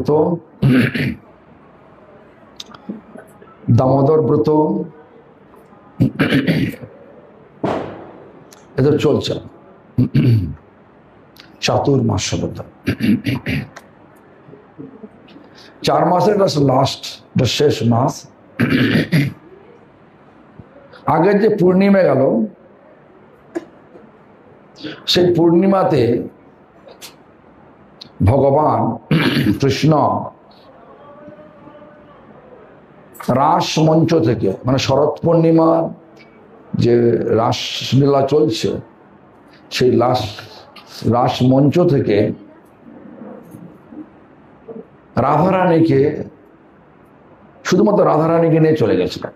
তো দামোদর ব্রত এদের চলছে চাতুর্মাস ব্রত। 4 মাসের লাস্ট শেষ মাস। আগের যে পূর্ণিমা গেল, সেই পূর্ণিমাতে ভগবান কৃষ্ণ রাস মঞ্চ থেকে, মানে শরৎ পূর্ণিমার যে রাসলীলা চলছে, সেই রাস মঞ্চ থেকে রাধারানীকে, শুধুমাত্র রাধারানীকে নিয়ে চলে গেছিলেন।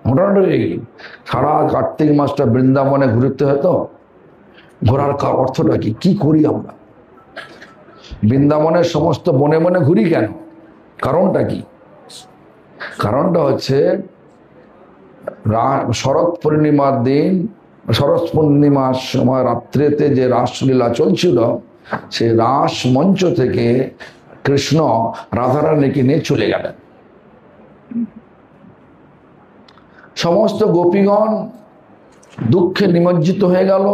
মোটামুটি সারা কার্তিক মাসটা বৃন্দাবনে ঘুরতে হতো। ঘোরার অর্থটা কি? কি করি আমরা? বৃন্দাবনের সমস্ত বনে বনে ঘুরি কেন? কারণটা কি? কারণটা হচ্ছে শরৎ পূর্ণিমার দিন, শরৎ পূর্ণিমার সময় রাত্রিতে যে রাসলীলা চলছিল, সেই রাস মঞ্চ থেকে কৃষ্ণ রাধারানীকে নিয়ে চলে গেলেন। সমস্ত গোপীগণ দুঃখে নিমজ্জিত হয়ে গেল।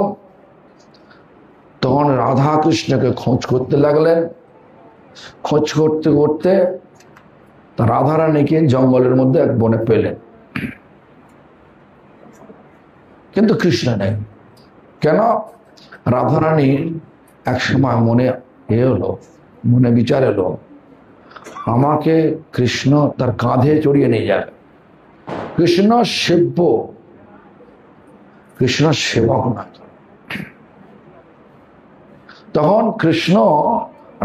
তখন রাধা কৃষ্ণকে খোঁজ করতে লাগলেন। খোঁজ করতে করতে রাধারানীকে জঙ্গলের মধ্যে এক বনে পেলেন, কিন্তু কৃষ্ণ নেই। কেন? রাধারানীর এক সময় মনে মনে বিচার এলো, আমাকে কৃষ্ণ তার কাঁধে চড়িয়ে নিয়ে যাবে। কৃষ্ণ সেব্য, কৃষ্ণ সেবক না। তখন কৃষ্ণ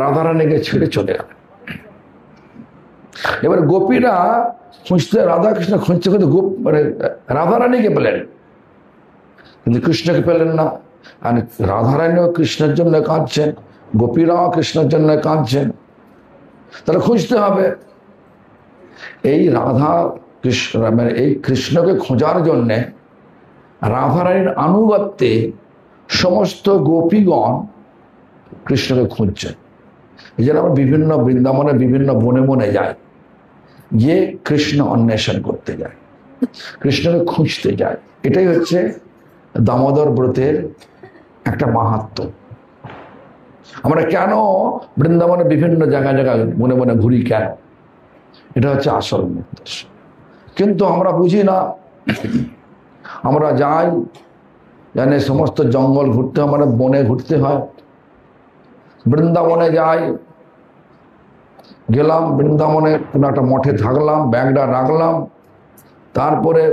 রাধারানীকে ছেড়ে চলে গেল। এবার গোপীরা খুঁজতে, রাধা কৃষ্ণ খুঁজতে খুঁজতে মানে রাধারানীকে পেলেন, কিন্তু কৃষ্ণকে পেলেন না। আর রাধারানীও কৃষ্ণের জন্য কাঁদছেন, গোপীরাও কৃষ্ণের জন্য কাঁদছেন। তাহলে খুঁজতে হবে। এই রাধা কৃষ্ণ, মানে এই কৃষ্ণকে খোঁজার জন্যে রাধারানীর আনুগত্যে সমস্ত গোপীগণ কৃষ্ণকে খুঁজছেন। এই জন্য আমরা বিভিন্ন বৃন্দাবনে বিভিন্ন বনে বনে যাই, গিয়ে কৃষ্ণ অন্বেষণ করতে যায়, কৃষ্ণকে খুঁজতে যায়। এটাই হচ্ছে দামোদর ব্রতের একটা মাহাত্ম্য। আমরা কেন বৃন্দাবনে বিভিন্ন জায়গায় জায়গায় মনে মনে ঘুরি কেন? এটা হচ্ছে আসল উদ্দেশ্য। কিন্তু আমরা বুঝি না। আমরা যাই, জানে সমস্ত জঙ্গল ঘুরতে হয়, মানে বনে ঘুরতে হয়। বৃন্দাবনে যাই, গেলাম বৃন্দাবনে কোনো একটা মঠে থাকলাম, ব্যাগটা রাখলাম, তারপরে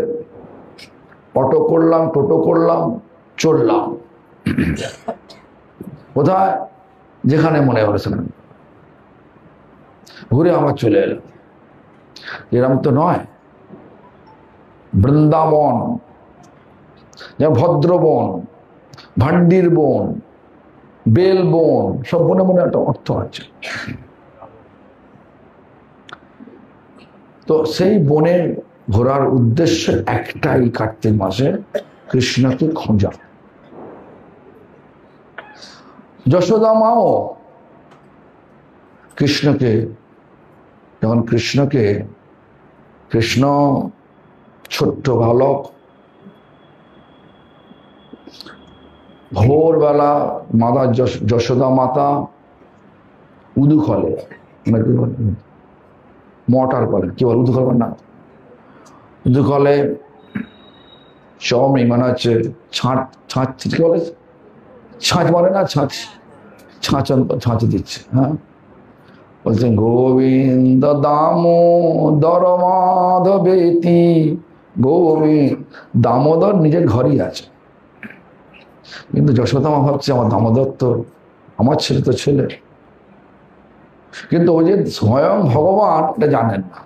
অটো করলাম, টোটো করলাম, চললাম কোথায়? যেখানে মনে হলো সেখানে ঘুরে আমার চলে এলাম। এরকম তো নয়। বৃন্দাবন, যেমন ভদ্রবন, ভান্ডির বন, বেল বন, সব বনে বনে একটা অর্থ আছে। তো সেই বনে ঘোরার উদ্দেশ্য একটাই, কার্তিক মাসে কৃষ্ণকে খোঁজা। যশোদা মাও কৃষ্ণকে, যখন কৃষ্ণ ছোট্ট বালক, ভোরবেলা মাতা যশোদা মাতা উদুখলে, মটার বলে, কি বল উদুখল না, উদুখলে চমি, মানে হচ্ছে ছাঁচ, কি বলে ছাঁচ বলে না, ছাঁচ দিচ্ছে। হ্যাঁ, বলছেন গোবিন্দ দামোদর মাধবেতি। গোবিন্দ দামোদর নিজের ঘরই আছে, কিন্তু যশোদা মা ভাবছে আমার দামোদর তো আমার ছেলে, তো ছেলে। কিন্তু ওই যে স্বয়ং ভগবান এটা জানেন না।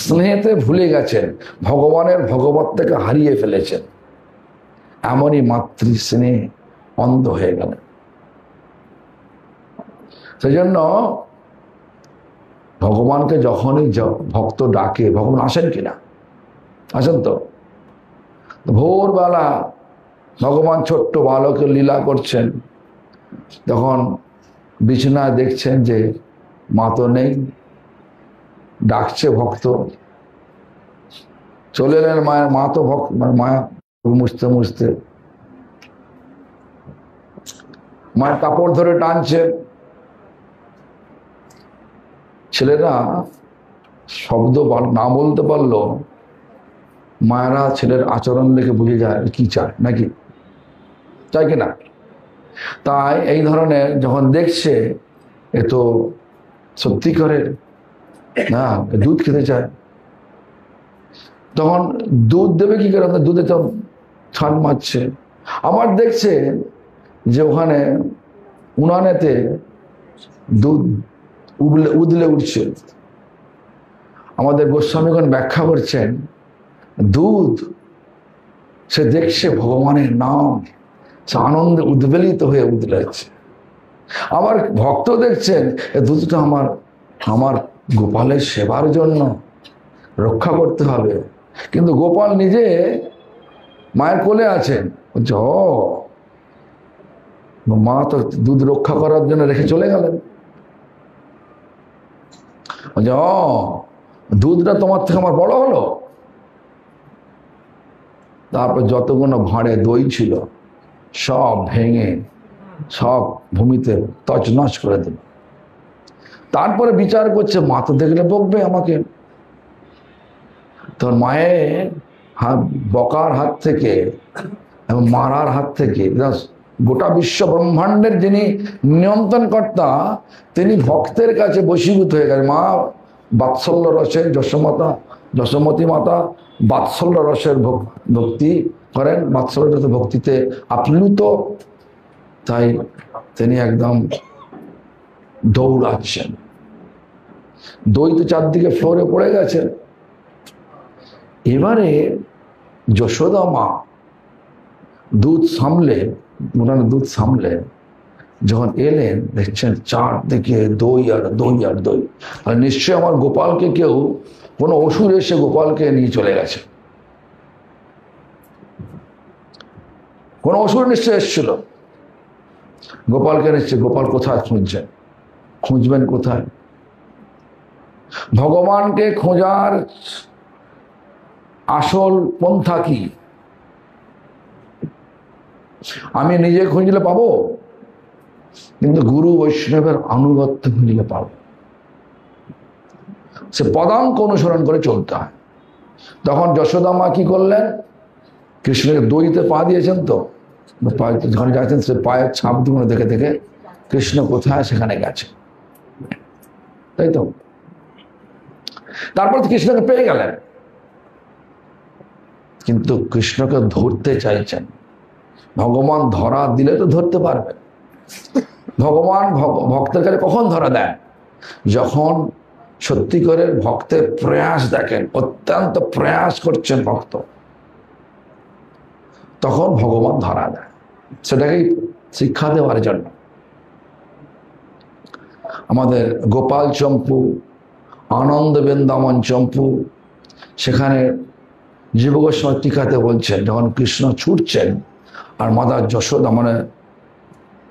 স্নেহেতে ভুলে গেছেন, ভগবানের ভগবত্তাকে হারিয়ে ফেলেছেন। এমনই মাতৃ স্নেহে অন্ধ হয়ে গেলেন। সেই জন্য ভগবানকে যখনই ভক্ত ডাকে, ভগবান আসেন কিনা? আসেন তো। ভোরবেলা ভগবান ছোট্ট বালকের লীলা করছেন, তখন বিছানায় দেখছেন যে মা তো নেই, ডাকছে ভক্ত, চলে এলেন মায়ের, মা তো ভক্ত, মানে মায়া মুছতে মুছতে মায়ের কাপড় ধরে টানছে। ছেলেরা শব্দ না বলতে পারলো, মায়েরা ছেলের আচরণ দেখে বুঝে যায় কি চায়, নাকি চায় কিনা। তাই এই ধরনের যখন দেখছে এ তো সত্যি করে না দুধ খেতে চায়, তখন দুধ দেবে কি করে, দুধে তো ছান মারছে। আবার দেখছে যে ওখানে উনানেতে দুধ উদলে উঠছে। আমাদের গোস্বামীগণ ব্যাখ্যা করছেন, দুধ সে দেখছে ভগবানের নাম, সে আনন্দে উদ্বেলিত হয়ে উদলেছে। আবার ভক্ত দেখছেন এ দুধটা আমার গোপালের সেবার জন্য রক্ষা করতে হবে, কিন্তু গোপাল নিজে মায়ের কোলে আছেন। মা তো দুধ রক্ষা করার জন্য রেখে চলে গেলেন। দুধটা তোমার থেকে আমার বড় হলো। তারপর যতগুলো ভাঁড়ে দই ছিল সব ভেঙে সব ভূমিতে তছনছ করে দিল। তারপরে বিচার করছে, মা তো দেখলে বকবে আমাকে। তোর মায়ের বকার হাত থেকে এবং মারার হাত থেকে, গোটা বিশ্ব ব্রহ্মাণ্ডের যিনি নিয়ন্ত্রণকর্তা, তিনি ভক্তের কাছে বশীভূত হয়ে গেছে। মা বাৎসল্য রসের যশোমতী মাতা বাৎসল্য রসের ভক্তি করেন, বাৎসল্য ভক্তিতে আপ্লুত। তাই তিনি একদম দৌড়াচ্ছেন। দই তো চারদিকে ফ্লোরে পড়ে গেছে। এবারে যশোদা মা দুধ সামলে যখন এলেন, দেখছেন চারদিকে দই আর দই আর দই। আর নিশ্চয় আমার গোপালকে কেউ, কোনো অসুর এসে গোপালকে নিয়ে চলে গেছে। কোন অসুর নিশ্চয় এসেছিল গোপালকে, নিশ্চয় গোপাল কোথায় খুঁজবেন কোথায়? ভগবানকে খোঁজার আসল পন্থা কি? আমি নিজে খুঁজলে পাবো, কিন্তু গুরু বৈষ্ণবের আনুগত্য খুঁজলে পাবো। সে পদাঙ্ক অনুসরণ করে চলতে হয়। তখন যশোদা মা কি করলেন? কৃষ্ণকে দইতে পা দিয়েছেন, তো যখন যাচ্ছেন সে পায়ের ছাপ দুগুলো দেখে দেখে কৃষ্ণ কোথায় সেখানে গেছে, তাই তো। তারপর কৃষ্ণকে পেয়ে গেলেন, কিন্তু কৃষ্ণকে ধরতে চাইছেন। ভগবান ধরা দিলে তো ধরতে পারবেন। ভগবান ভক্তের কাছে কখন ধরা দেন? যখন সত্যিকারের ভক্তের প্রয়াস দেখেন, অত্যন্ত প্রয়াস করছেন ভক্ত, তখন ভগবান ধরা দেয়। সেটাকেই শিক্ষা দেওয়ার জন্য আমাদের গোপাল চম্পু, আনন্দ বৃন্দাবন চম্পু, সেখানে জীব গোস্বামী টিকাতে বলছেন, যখন কৃষ্ণ ছুটছেন আর মাতা যশোদা, মানে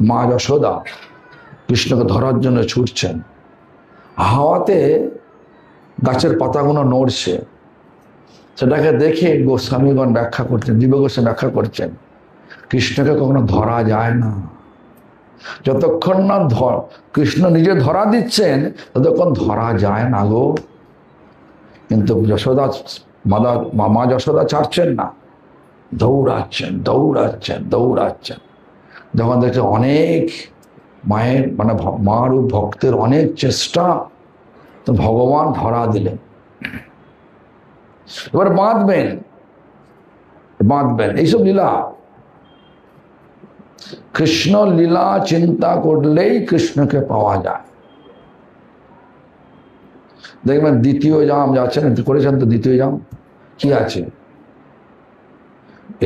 মা যশোদা কৃষ্ণকে ধরার জন্য ছুটছেন, হাওয়াতে গাছের পাতাগুলো নড়ছে। সেটাকে দেখে গোস্বামীগণ ব্যাখ্যা করছেন, জীব গোস্বামী ব্যাখ্যা করছেন, কৃষ্ণকে কখনো ধরা যায় না। যতক্ষণ না কৃষ্ণ নিজে ধরা দিচ্ছেন ততক্ষণ ধরা যায় না গো। কিন্তু যশোদা মা যশোদা ছাড়ছেন না, দৌড়াচ্ছেন। যখন দেখছে অনেক মায়ের, মানে মার ও ভক্তের অনেক চেষ্টা, তো ভগবান ধরা দিলেন। এবার বাঁধবেন। এইসব লীলা, কৃষ্ণ লীলা চিন্তা করলেই কৃষ্ণকে পাওয়া যায়। দেখবেন দ্বিতীয় জাম যাচ্ছেন, করেছেন তো দ্বিতীয় জাম কি আছে?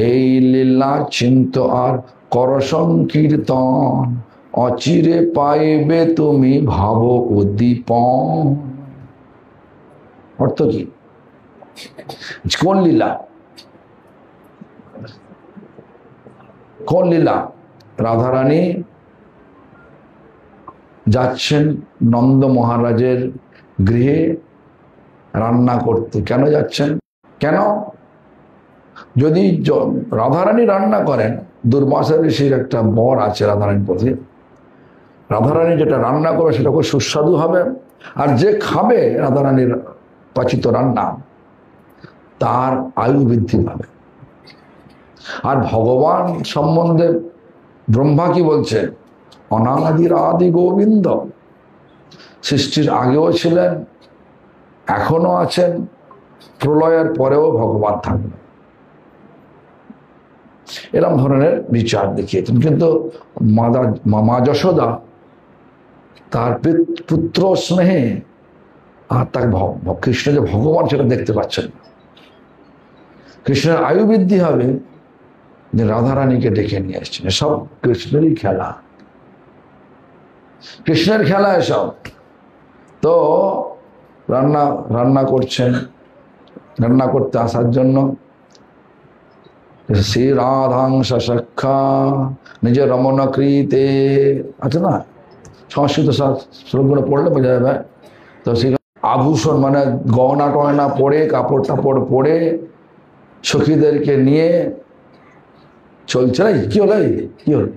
এই লীলা চিন্ত আর কর সংকীর্তন, অচিরে পাইবে তুমি ভাব উদ্দীপন। অর্থ কি? কোন লীলা? রাধারানী যাচ্ছেন নন্দ মহারাজের গৃহে রান্না করতে। কেন যাচ্ছেন? কেন? যদি রাধারানী রান্না করেন, দুর্বাসা ঋষির একটা বর আছে রাধারানীর প্রতি, রাধারানী যেটা রান্না করবে সেটা খুব সুস্বাদু হবে, আর যে খাবে রাধারানীর পাচিত রান্না তার আয়ু বৃদ্ধি পাবে। আর ভগবান সম্বন্ধে ব্রহ্মা কি বলছে? অনাদির আদি গোবিন্দ, সৃষ্টির আগেও ছিলেন, এখনো আছেন, প্রলয়ের পরেও ভগবান থাকবেন। এরকম ধরনের বিচার দেখিয়েছেন। কিন্তু মা যশোদা তার পুত্র স্নেহে আর তার কৃষ্ণ যে ভগবান সেটা দেখতে পাচ্ছেন না। কৃষ্ণের আয়ু বৃদ্ধি হবে যে রাধারানীকে ডেকে নিয়ে আসছেন। এসব কৃষ্ণেরই খেলা, কৃষ্ণের খেলা এসব। তো রান্না করছেন, রান্না করতে আসার জন্য শ্রী রাধাংশ সখা নিজের রমণকৃতে আছে না, সংস্কৃত শ্লোকগুলো পড়লে বোঝা যাবে। তো সেই আভূষণ মানে গহনা টয়না পরে, কাপড় টাপড় পরে সখীদেরকে নিয়ে চলছে। কি হলো? কি হলো?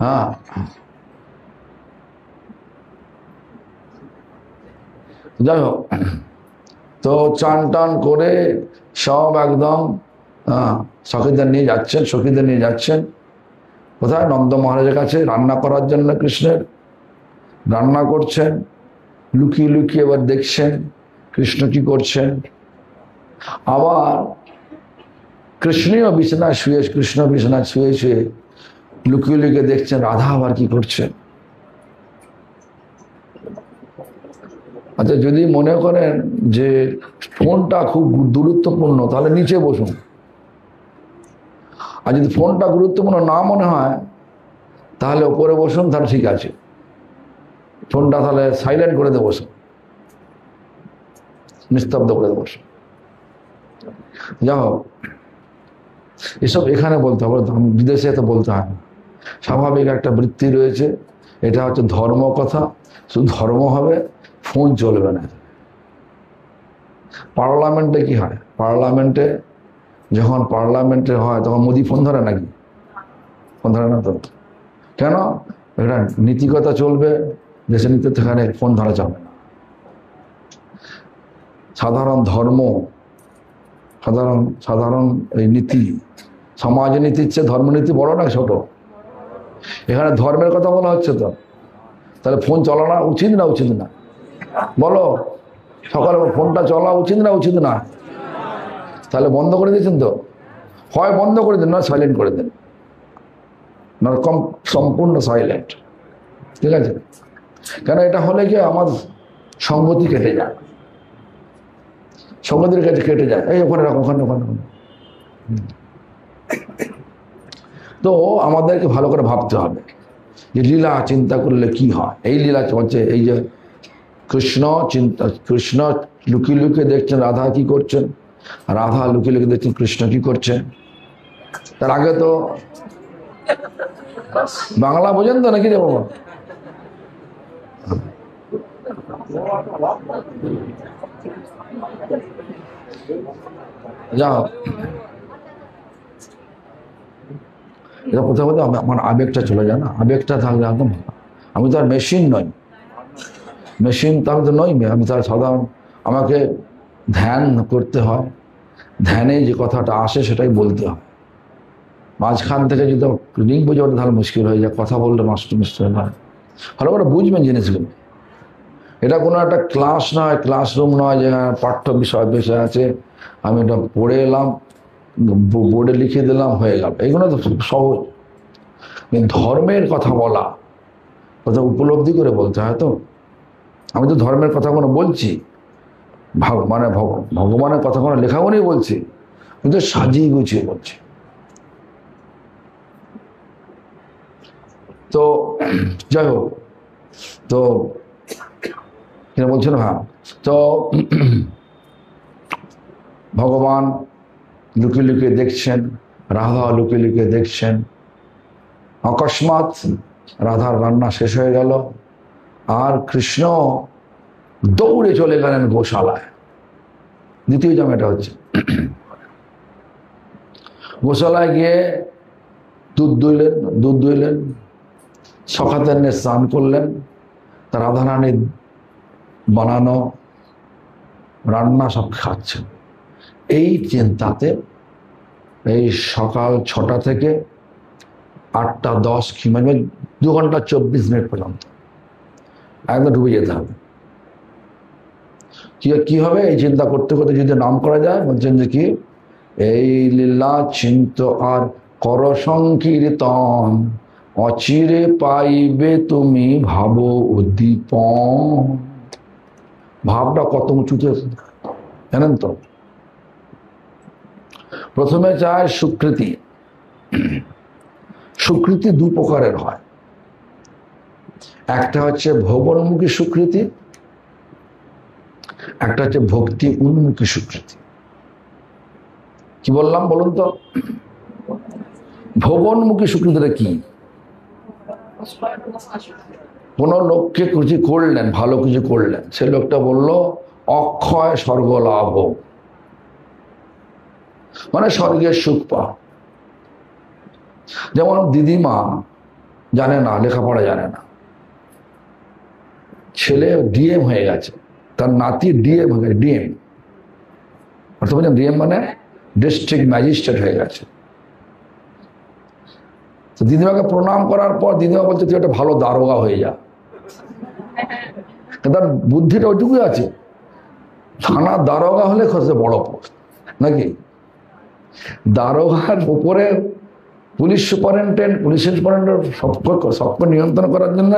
হ্যাঁ, যাই হোক, তো চান টান করে সব একদম সখীদের নিয়ে যাচ্ছেন কোথায়? নন্দ মহারাজের কাছে রান্না করার জন্য। কৃষ্ণের রান্না করছেন, লুকিয়ে লুকিয়ে এবার দেখছেন কৃষ্ণ কি করছেন। আবার কৃষ্ণ বিছানায় শুয়ে শুয়ে লুকিয়ে লুকিয়ে দেখছেন রাধা আবার কি করছেন। আচ্ছা, যদি মনে করেন যে ফোনটা খুব গুরুত্বপূর্ণ তাহলে নিচে বসুন, আর যদি ফোনটা গুরুত্বপূর্ণ না মনে হয় তাহলে ওপরে বসুন, তাহলে ঠিক আছে। ফোনটা তাহলে সাইলেন্ট করে দিয়ে বসুন, নিস্তব্ধ করে দিয়ে বসুন। যা হোক, এসব এখানে বলতে হবে, বিদেশে তো বলতে হয় না। স্বাভাবিক একটা বৃত্তি রয়েছে, এটা হচ্ছে ধর্ম কথা। শুধু ধর্ম হবে, ফোন চলবে না। পার্লামেন্টে কি হয়? যখন পার্লামেন্টে হয় তখন মোদি ফোন ধরে নাকি? ফোন ধরে না তো। কেন? এটা নীতিকতা চলবে, দেশের নীতি, সেখানে ফোন ধরা যাবে না। সাধারণ ধর্ম, সাধারণ এই নীতি, সমাজ নীতির চেয়ে ধর্মনীতি বড় না ছোট? এখানে ধর্মের কথা বলা হচ্ছে, তো তাহলে ফোন চালানো উচিত না উচিত না? বলো, সকালে ফোনটা চলা উচিত না উচিত না? তাহলে বন্ধ করে দিয়েছেন তো, হয় বন্ধ করে দেন, না সাইলেন্ট করে দেন, না সম্পূর্ণ সাইলেন্ট। ঠিক আছে? কেন এটা হলে কি আমার সঙ্গতি কেটে যায়, সঙ্গতির কাছে কেটে যায়। এই ওখানে রাখো, ওখানে। তো আমাদেরকে ভালো করে ভাবতে হবে যে লীলা চিন্তা করলে কি হয়। এই লীলা চলছে, এই যে কৃষ্ণ লুকিয়ে লুকিয়ে দেখছেন রাধা কি করছেন, রাধা লুকিয়ে লুকিয়ে দেখছেন কৃষ্ণ কি করছেন। তার আগে তো বাংলা বোঝেন তো নাকি রে বাবা? যাও, এটা কোথাও কোথাও আমার আবেগটা চলে যায় না, আবেগটা থাকলে একদম। আমি তো আর মেশিন নই, মেশিন তো আমি তো নই, আমি তো সাধারণ, আমাকে ধ্যান করতে হয়, ধ্যানে যে কথাটা আসে সেটাই বলতে হয়। মাঝখান থেকে যদি লিঙ্ক বুঝে ওঠে তাহলে মুশকিল হয়ে যায়, কথা বললে নষ্ট হয়ে যায়। ভালো করে বুঝবেন জিনিসগুলো। এটা কোনো একটা ক্লাস নয়, ক্লাসরুম নয় যে পাঠ্য বিষয় আছে, আমি এটা পড়ে এলাম, বোর্ডে লিখে দিলাম, হয়ে গেল। এইগুলো তো সহজ। ধর্মের কথা বলা, কথা উপলব্ধি করে বলতে হয়। তো আমি তো ধর্মের কথা কোনো বলছি, মানে ভগবানের কথা কোনো লেখাগুলোই বলছি, কিন্তু সাজিয়ে গুছিয়ে বলছি। তো যাই হোক, তো কিনা বলছেন? হ্যাঁ, তো ভগবান লুকিয়ে লুকিয়ে দেখছেন রাধা লুকিয়ে লুকিয়ে দেখছেন। অকস্মাৎ রাধার রান্না শেষ হয়ে গেল, আর কৃষ্ণ দৌড়ে চলে গেলেন গোশালায়। দ্বিতীয় জাম এটা হচ্ছে, গোশালায় গিয়ে দুধ দুইলেন, সখাতের নিয়ে স্নান করলেন, তার রাধারানীর বানানো রান্না সব খাচ্ছেন। এই চিন্তাতে এই সকাল 6টা থেকে 8টা 10 কি মানে 2 ঘন্টা 24 মিনিট পর্যন্ত একদম ডুবে যেতে হবে। কি হবে এই চিন্তা করতে করতে যদি নাম করা যায়, বলছেন যে কি, এই লীলা চিন্ত আর কর সংকীর্তন, অচিরে পাইবে তুমি ভাবো উদ্দীপন। ভাবটা কত উঁচুতে জানেন তো? প্রথমে চায় স্বীকৃতি। স্বীকৃতি 2 প্রকারের হয়, একটা হচ্ছে ভোগোন্মুখী স্বীকৃতি, একটা হচ্ছে ভক্তি উন্মুখী স্বীকৃতি। কি বললাম বলুন তো? ভোগোন্মুখী স্বীকৃতিটা কি? কোন লোককে কিছু করলেন, ভালো কিছু করলেন, সে লোকটা বলল অক্ষয় স্বর্গ লাভ, মানে স্বর্গের সুখ পাও। যেমন দিদিমা জানে না, লেখাপড়া জানে না, ছেলে ডিএম হয়ে গেছে, তার নাতি ডিএম হয়ে গেছে। ডিএম অর্থ বলছেন, ডিএম মানে ডিস্ট্রিক্ট ম্যাজিস্ট্রেট হয়ে গেছে। তো দিদিমাকে প্রণাম করার পর দিদিমা বলছে তুই একটা ভালো দারোগা হয়ে যা। তার বুদ্ধিটা ওইটুকুই আছে, থানার দারোগা হলে খসে বড় পোস্ট নাকি? দারোগার উপরে পুলিশ সুপারিনটেন্ডেন্ট, পুলিশ সুপারিনটেন্ডেন্ট সবকে নিয়ন্ত্রণ করার জন্য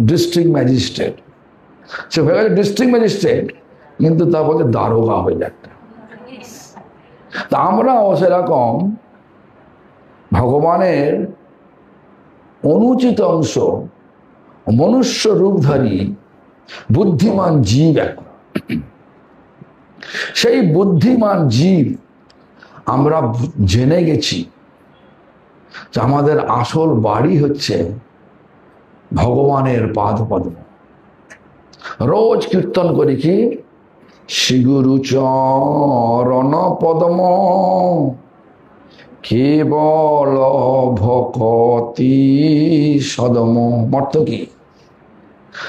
ডিস্ট্রিক্ট ম্যাজিস্ট্রেট, সে হয়ে গেছে ডিস্ট্রিক্ট ম্যাজিস্ট্রেট, কিন্তু তা বলছে দারোগা হয়ে যাচ্ছে। তা আমরাও সেরকম ভগবানের অনুচিত অংশ, মনুষ্য রূপধারী বুদ্ধিমান জীব। এখন সেই বুদ্ধিমান জীব আমরা জেনে গেছি যে আমাদের আসল বাড়ি হচ্ছে ভগবানের পাদপদ্ম। রোজ কীর্তন করি কি, শ্রী গুরু চরণ পদ্ম কেবল ভকতি সদম। অর্থ কি?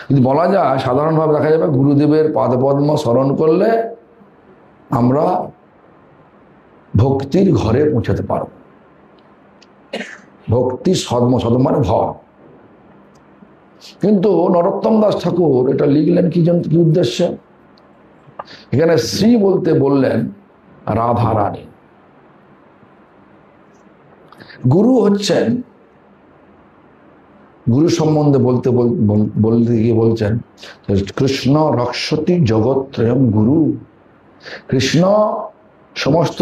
যদি বলা যায় সাধারণভাবে দেখা যাবে গুরুদেবের পাদপদ্ম স্মরণ করলে আমরা ভক্তির ঘরে পৌঁছাতে পারব। ভক্তি সদম, সদম মানে ভব। কিন্তু নরোত্তম দাস ঠাকুর এটা লিখলেন কি উদ্দেশ্যে? এখানে শ্রী বলতে বললেন রাধা রানী। গুরু হচ্ছেন, গুরু সম্বন্ধে বলতে গিয়ে বলছেন কৃষ্ণ রক্ষতি জগত্রয়ম গুরু। কৃষ্ণ সমস্ত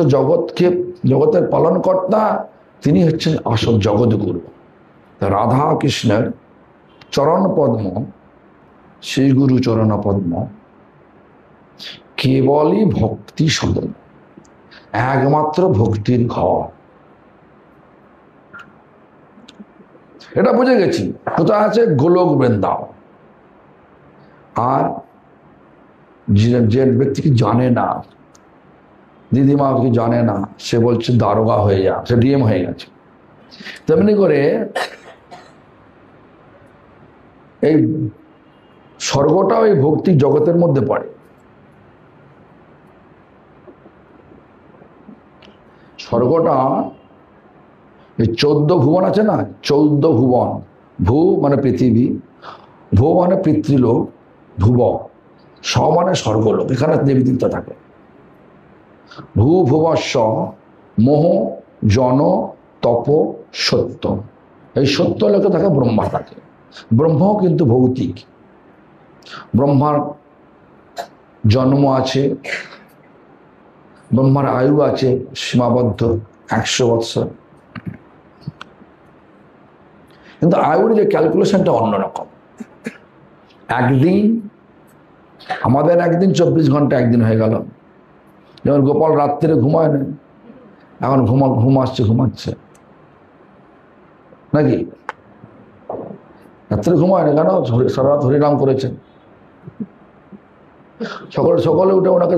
জগতের পালনকর্তা, তিনি হচ্ছেন আসল জগৎ গুরু। রাধা কৃষ্ণের চরণ পদ্ম, শ্রী গুরু চরণ পদ্ম কেবলই ভক্তি সদন, একমাত্র ভক্তির ঘর। এটা বুঝে গেছি। কোথায় আছে? গোলক বৃন্দাবন। আর যে ব্যক্তি কি জানে না, দিদিমা কি জানে না, সে বলছে দারোগা হয়ে যা, সে ডিএম হয়ে গেছে। তেমনি করে এই স্বর্গটাও এই ভক্তি জগতের মধ্যে পড়ে। স্বর্গটা এই 14 ভুবন আছে না, 14 ভুবন। ভূ মানে পৃথিবী, ভূ মানে পিতৃলোক, ভুব স মানে স্বর্গলোক। এখানে দেবী দেবতা থাকে। ভূ ভুবস্ব মোহ জন তপ সত্য। এই সত্য লোকে থাকে ব্রহ্মা থাকে। ব্রহ্মও কিন্তু ভৌতিক। ব্রহ্মার জন্ম আছে, ব্রহ্মার আয়ু আছে সীমাবদ্ধ 100 বৎসর, কিন্তু আয়ুর যে ক্যালকুলেশনটা অন্যরকম। একদিন আমাদের একদিন 24 ঘন্টা একদিন হয়ে গেল। যেমন গোপাল রাত্রে ঘুমায় না, এখন ঘুমাচ্ছে নাকি? রাত্রে ঘুমায় না কেন? সারা রাত হরিনাম করেছেন। সকালে উঠে ওনাকে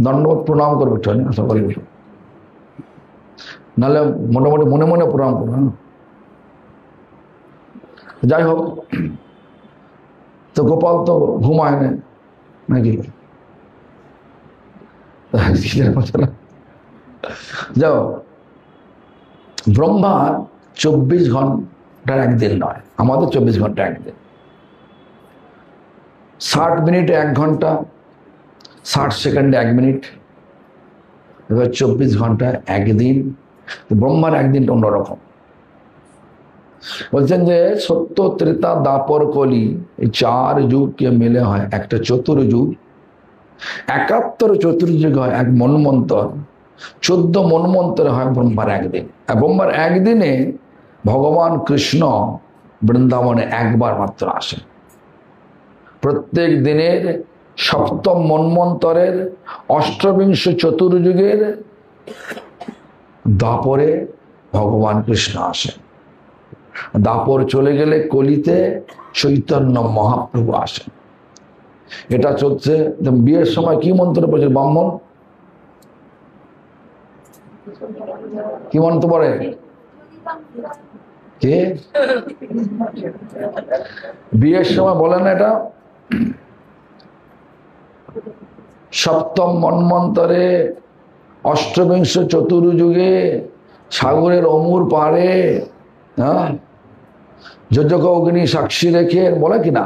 দণ্ডবোধ প্রণাম করবে সকালে উঠে, নাহলে মোটামুটি মনে মনে প্রণাম করবে। যাই হোক, তো গোপাল তো ঘুমায় না নাকি? যাও, ব্রহ্মা 24 ঘন্টার একদিন নয়, আমাদের 24 ঘন্টা একদিন। 60 মিনিটে 1 ঘন্টা, 60 সেকেন্ডে 1 মিনিট, এবার 24 ঘন্টায় একদিন। ব্রহ্মার একদিনটা অন্যরকম। বলছেন যে সত্য, ত্রেতা, দাপর, কলি, এই 4 যুগকে মিলে হয় একটা চতুর্যুগ। 71 চতুর্যুগ হয় এক মন্বন্তর। 14 মন্বন্তরে হয় ব্রহ্মার একদিন। আর ব্রহ্মার একদিনে ভগবান কৃষ্ণ বৃন্দাবনে একবার মাত্র আসেন। প্রত্যেক দিনের সপ্তম মন্বন্তরের অষ্টবিংশ চতুর্যুগের দাপরে ভগবান কৃষ্ণ আসেন। দাপর চলে গেলে কলিতে চৈতন্য মহাপ্রভু আসেন। এটা চলছে। বিয়ের সময় কি মন্ত্র পড়ছে ব্রাহ্মণ? কি মন্ত্র পড়ে? কে বিয়ের সময় বলে না এটা? সপ্তম মন্বন্তরে অষ্টবিংশ চতুর্যুগে সাগরের অমূর পারে, হ্যাঁ, যজ্ঞ অগ্নি সাক্ষী রেখে বলে কিনা?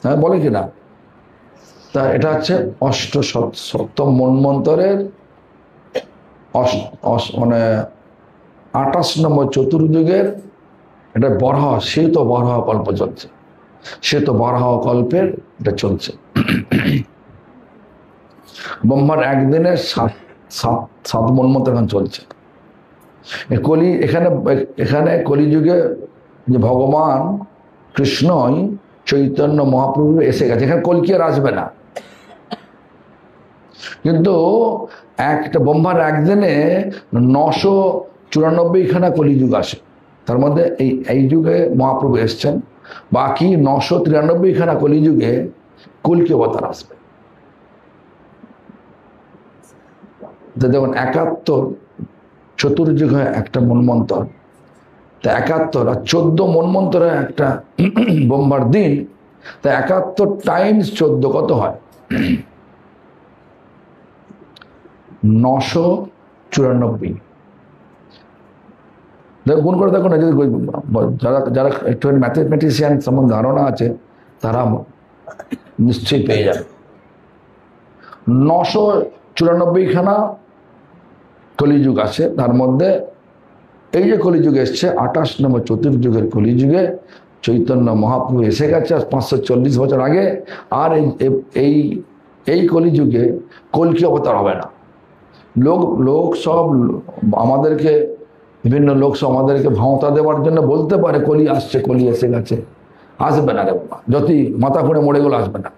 হ্যাঁ, বলে কিনা? তা এটা হচ্ছে সপ্তম মন্বন্তরের মানে 28 নম্বর চতুর্যুগের এটা বরাহ, সে তো বরাহ কল্প চলছে, সে তো বরাহ কল্পের এটা চলছে। ব্রহ্মার একদিনে 7 মন্বন্তর এখন চলছে। কলি এখানে কলিযুগে যে ভগবান কৃষ্ণই চৈতন্য মহাপ্রভু এসে গেছে। এখানে কলকি আর আসবে না, কিন্তু একটা ব্রহ্মার একদিনে 994 খানা কলিযুগ আসে। তার মধ্যে এই যুগে মহাপ্রভু এসছেন, বাকি 993 খানা কলিযুগে কলকি অবতার আসবে। দেখুন, 71 চতুর্যুগ হয় একটা মন্বন্তর, তা 71 আর 14 মন্বন্তরে একটা ব্রহ্মার দিন, তা 71 টাইমস 14 কত হয়? 994। গুণ করে দেখো না, যদি যারা একটু ম্যাথমেটিশিয়ান সম্বন্ধে ধারণা আছে তারা নিশ্চয়ই পেয়ে যাবে। 994 খানা কলিযুগ আছে। তার মধ্যে এই যে কলিযুগ এসছে 28 নম্বর চতুর্যুগের কলিযুগে চৈতন্য মহাপ্রভু এসে গেছে 540 বছর আগে। আর এই কলিযুগে কলকি অবতার হবে না। লোক সব আমাদেরকে, বিভিন্ন লোক সব আমাদেরকে ভাওতা দেওয়ার জন্য বলতে পারে কলি আসছে, কলি এসে গেছে। আসবে না রে বাবা, যতই মাথা ঘুরে মরে গেলে আসবে না।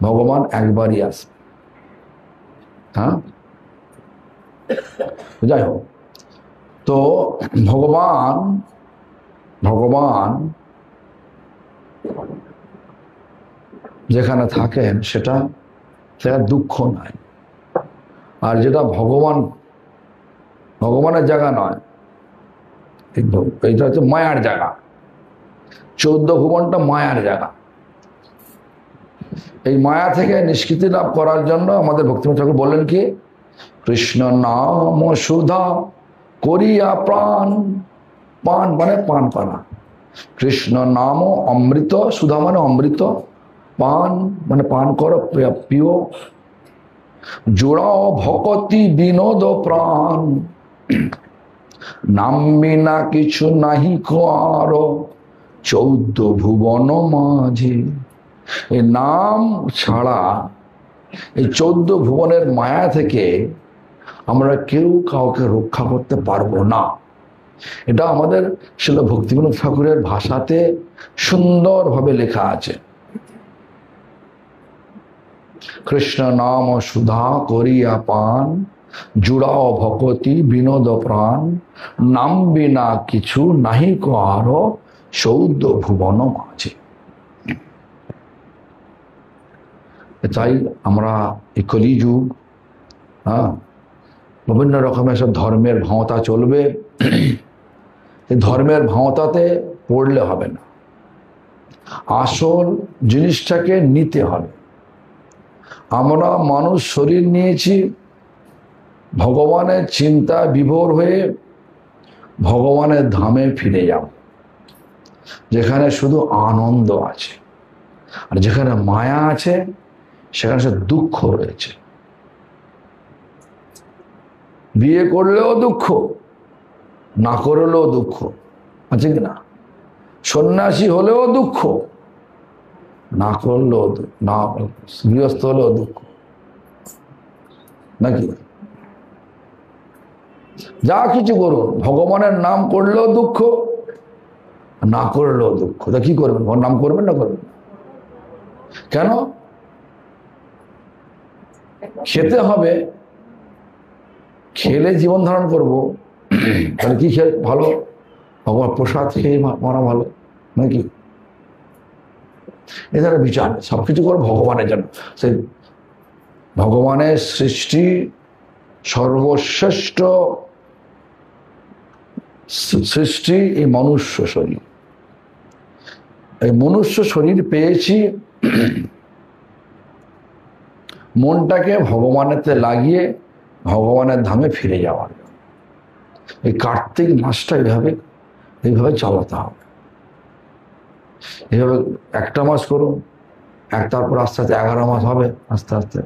ভগবান একবারই আসবে। হ্যাঁ, যাই হোক, তো ভগবান যেখানে থাকেন সেটা দুঃখ নাই। আর যেটা ভগবানের জায়গা নয়, এইটা হচ্ছে মায়ার জায়গা। 14 ভুবনটা মায়ার জায়গা। এই মায়া থেকে নিষ্কৃতি লাভ করার জন্য আমাদের ভক্তিনাথ ঠাকুর বললেন কি, কৃষ্ণ নাম সুধা করিয়া প্রাণ, পান মানে পান করা। কৃষ্ণ নাম অমৃত, সুধা মানে অমৃত, পান মানে পান করো পিও, জোড়াও ভকতি বিনোদ প্রাণ, নাম বিনা কিছু নাহি আর 14 ভুবন মাঝে। এই নাম ছাড়া এই 14 ভুবনের মায়া থেকে আমরা কেউ কাউকে রক্ষা করতে পারবো না। এটা আমাদের শিল ভক্তিবিনোদ ঠাকুরের ভাষাতে সুন্দরভাবে লেখা আছে। কৃষ্ণ নাম সুধা করিয়া পান, জুড়াও ভকতি বিনোদ প্রাণ, নাম বিনা কিছু নাহি কো আরো সৌদ্য ভুবন মাঝে। তাই আমরা এই কলিযুগ, বিভিন্ন রকমের সব ধর্মের ভাঁওতা চলবে। এই ধর্মের ভাঁওতাতে পড়লে হবে না, আসল জিনিসটাকে নিতে হবে। আমরা মানুষ শরীর নিয়েছি ভগবানের চিন্তা বিভোর হয়ে ভগবানের ধামে ফিরে যাব, যেখানে শুধু আনন্দ আছে। আর যেখানে মায়া আছে সেখানে সে দুঃখ রয়েছে। বিয়ে করলেও দুঃখ, না করলেও দুঃখ, আছে কিনা? সন্ন্যাসী হলেও দুঃখ, না করলেও, না গৃহস্থ হলেও দুঃখ, নাকি? যা কিছু করুন, ভগবানের নাম করলেও দুঃখ, না করলেও দুঃখ। তা কি করবেন? নাম করবেন না করবেন? কেন? খেতে হবে, খেলে জীবন ধারণ করবো, তাহলে কি খেয়ে ভালো? ভগবান প্রসাদ খেয়ে মরা ভালো নাকি? এদের বিচার সবকিছু করো ভগবানের জন্য। সেই ভগবানের সৃষ্টি সর্বশ্রেষ্ঠ সৃষ্টি এই মনুষ্য শরীর। এই মনুষ্য শরীর পেয়েছি মনটাকে ভগবানেতে লাগিয়ে ভগবানের ধামে ফিরে যাওয়ার। এই কার্তিক মাসটা এইভাবে চালাতে হবে। এইভাবে একটা মাস করুন, তারপর আস্তে আস্তে 11 মাস হবে, আস্তে আস্তে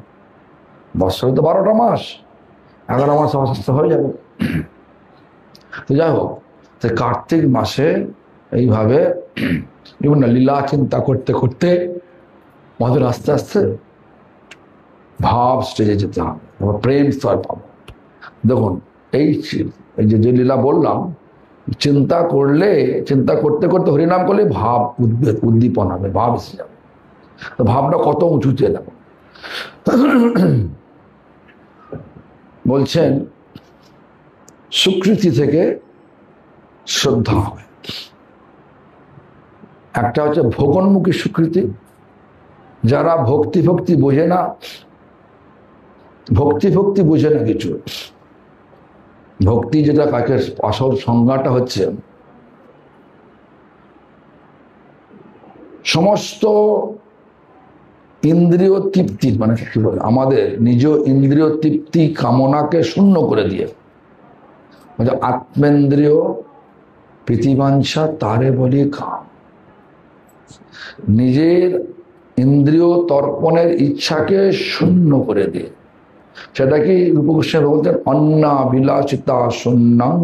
বৎসরে তো 12টা মাস, 11 মাস আস্তে আস্তে হয়ে যাবে। তো যাই হোক, তো কার্তিক মাসে এইভাবে বিভিন্ন লীলা চিন্তা করতে করতে আমাদের আস্তে আস্তে ভাব স্টেজে যেতে হবে, প্রেম স্তর পাবো। দেখুন এই যে লীলা বললাম, চিন্তা করতে করতে হরিনাম করলে ভাব উদ্দীপন হবে, ভাব এসে যাবে। তো ভাবটা কত উঁচুতে যাবে। বলছেন স্বীকৃতি থেকে শ্রদ্ধা হবে। একটা হচ্ছে ভোগন্মুখী স্বীকৃতি, যারা ভক্তি বোঝে না, ভক্তি বোঝে না কিছু। ভক্তি যেটা কাকে আসল সংজ্ঞাটা হচ্ছে সমস্ত ইন্দ্রিয় তৃপ্তি, মানে কি বলে, আমাদের নিজ ইন্দ্রিয় তৃপ্তি কামনাকে শূন্য করে দিয়ে, মানে আত্মেন্দ্রিয় প্রীতিবাঞ্ছা তারে বলি কাম। নিজের ইন্দ্রিয় তর্পণের ইচ্ছাকে শূন্য করে দিয়ে, সেটা কি রূপ গোস্বামী বলতেন অন্নাভিলাষিতা শূন্যং।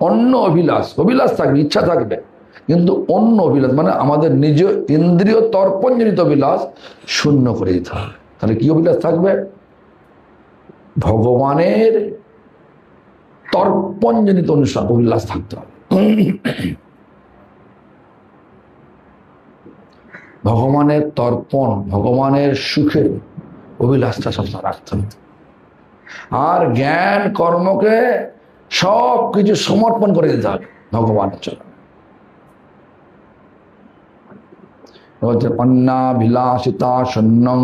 অন্য অভিলাষ থাকবে, ইচ্ছা থাকবে, কিন্তু অন্য অভিলাষ মানে আমাদের নিজ ইন্দ্রিয় তর্পণজনিত অভিলাষ শূন্য করে দিতে হবে। তাহলে কি অভিলাষ থাকবে? ভগবানের তর্পণজনিত অনুষ্ঠান অভিলাষ থাকতে হবে। ভগবানের তর্পণ, ভগবানের সুখের অভিলাষটা সবসময় রাখতে হবে। আর জ্ঞান কর্মকে সব কিছু সমর্পণ করে দিতে হবে ভগবানের জন্য। অন্নাভিলাষিতা শূন্যং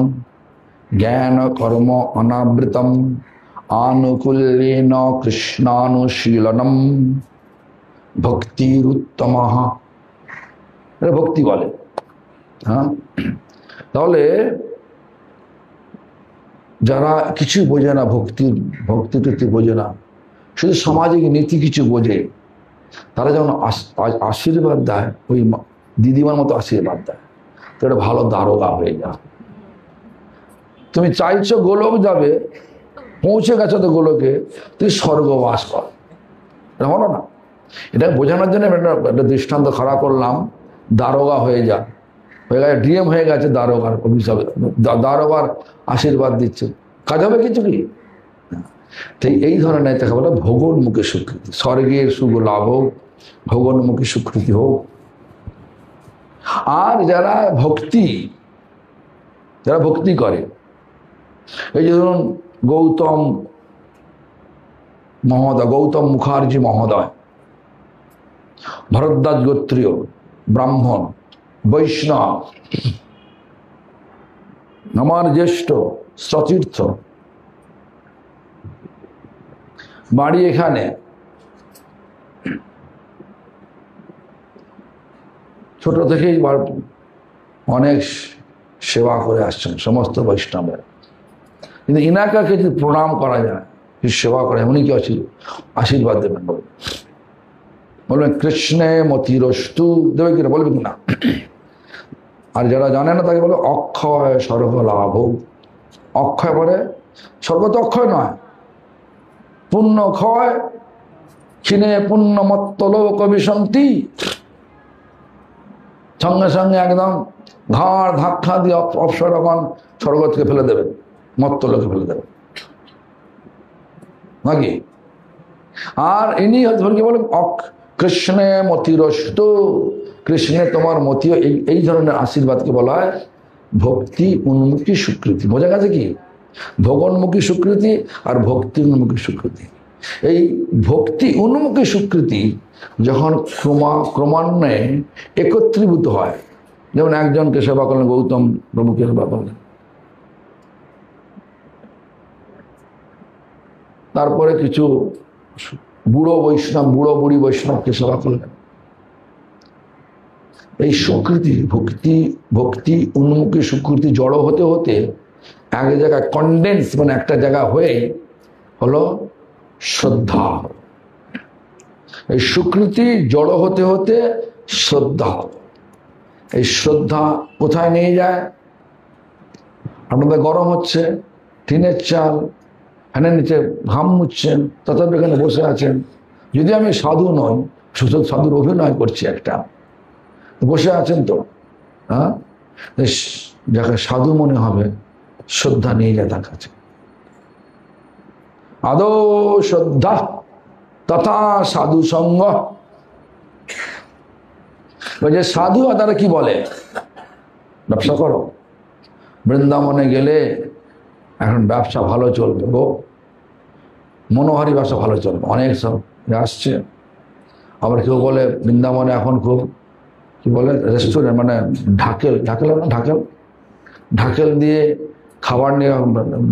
জ্ঞান কর্ম অনাবৃতম আনুকূল্যেন কৃষ্ণানুশীলনম ভক্তিরুত্তম। ভক্তি বলে। হ্যাঁ, তাহলে যারা কিছু বোঝে না, ভক্তি বোঝে না, শুধু সামাজিক নীতি কিছু বোঝে, তারা যেমন আশীর্বাদ দেয়, ওই দিদিমার মতো আশীর্বাদ দেয়, তো এটা ভালো দারোগা হয়ে যায়। তুমি চাইছো গোলক যাবে, পৌঁছে গেছো তো গোলকে, তুই স্বর্গবাস কর, এটা হলো না। এটা বোঝানোর জন্য একটা দৃষ্টান্ত খাড়া করলাম। দারোগা হয়ে গেছে, ডিএম হয়ে গেছে, দারোগার অভিশাপ, দারোগার আশীর্বাদ দিচ্ছে, কাজ হবে কিছু কি? ঠিক এই ধরনের তাকে বলে ভোগোন্মুখী স্বীকৃতি। স্বর্গের শুভ লাভ হোক, ভোগোন্মুখী স্বীকৃতি হোক। আর যারা ভক্তি করে, এই যে ধরুন গৌতম মহোদয়, গৌতম মুখার্জি মহোদয়, ভরদ্বাজ গোত্রীয় ব্রাহ্মণ বৈষ্ণব, আমার জ্যেষ্ঠ সতীর্থ, বাড়ি এখানে। ছোট থেকেই অনেক সেবা করে আসছেন সমস্ত বৈষ্ণবের, কিন্তু ইনাকে যদি প্রণাম করা যায়, সেবা করা যায়, উনি কি আশীর্বাদ দেবেন? বলবেন কৃষ্ণে মতিরস্তু, দেবে কিনা? বলবে কিনা? আর যারা জানে না তাকে বলে অক্ষয় স্বর্গ লাভ। অক্ষয় বলে স্বর্গ তো অক্ষয় নয়, পুণ্য ক্ষয় ক্ষীণে পুণ্যমত্ত লোক বিশন্তি। সঙ্গে সঙ্গে একদম ঘাড় ধাক্কা দিয়ে অপসরগণ স্বর্গ থেকে ফেলে দেবেন, মত্ত লোকে ফেলে দেবেন নাকি? আর ইনি হচ্ছে বলেন কৃষ্ণে মতিরস্তু, কৃষ্ণে তোমার মতি। এই ধরনের আশীর্বাদকে বলা হয় ভক্তি উন্মুখী স্বীকৃতি। বোঝা গেছে কি? ভোগোন্মুখী স্বীকৃতি আর ভক্তি উন্মুখী স্বীকৃতি। এই ভক্তি উন্মুখী স্বীকৃতি যখন ক্রমান্বয়ে একত্রীভূত হয়, যেমন একজনকে সেবা করলেন, গৌতম প্রভুকে সেবা করলেন, তারপরে কিছু বুড়ো বৈষ্ণব, বুড়ো বুড়ি বৈষ্ণবকে সেবা করলেন। এই স্বীকৃতি ভক্তি উন্মুখী স্বীকৃতি জড়ো হতে হতে এক জায়গায় কন্ডেন্স, মানে একটা জায়গা হয়ে হলো শ্রদ্ধা। এই স্বীকৃতি জড়ো হতে হতে শ্রদ্ধা। এই শ্রদ্ধা কোথায় নিয়ে যায়? আপনাদের গরম হচ্ছে, টিনের চাল, ফ্যানের নিচে ঘাম মুছছেন, তথাপি এখানে বসে আছেন। যদি আমি সাধু নই, শুধু সাধুর অভিনয় করছি একটা, বসে আছেন তো, হ্যাঁ, যাকে সাধু মনে হবে শ্রদ্ধা নিয়ে যায় তার কাছে। আদৌ শ্রদ্ধা তথা সাধু সঙ্গ। যে সাধু তারা কি বলে? ব্যবসা করো। বৃন্দাবনে গেলে এখন ব্যবসা ভালো চলবে গো, মনোহারি ব্যবসা ভালো চলবে, অনেক সব আসছে। আবার কেউ বলে বৃন্দাবনে এখন খুব কি বলে রেস্টুরেন্ট, মানে ঢাকেল দিয়ে খাবার নিয়ে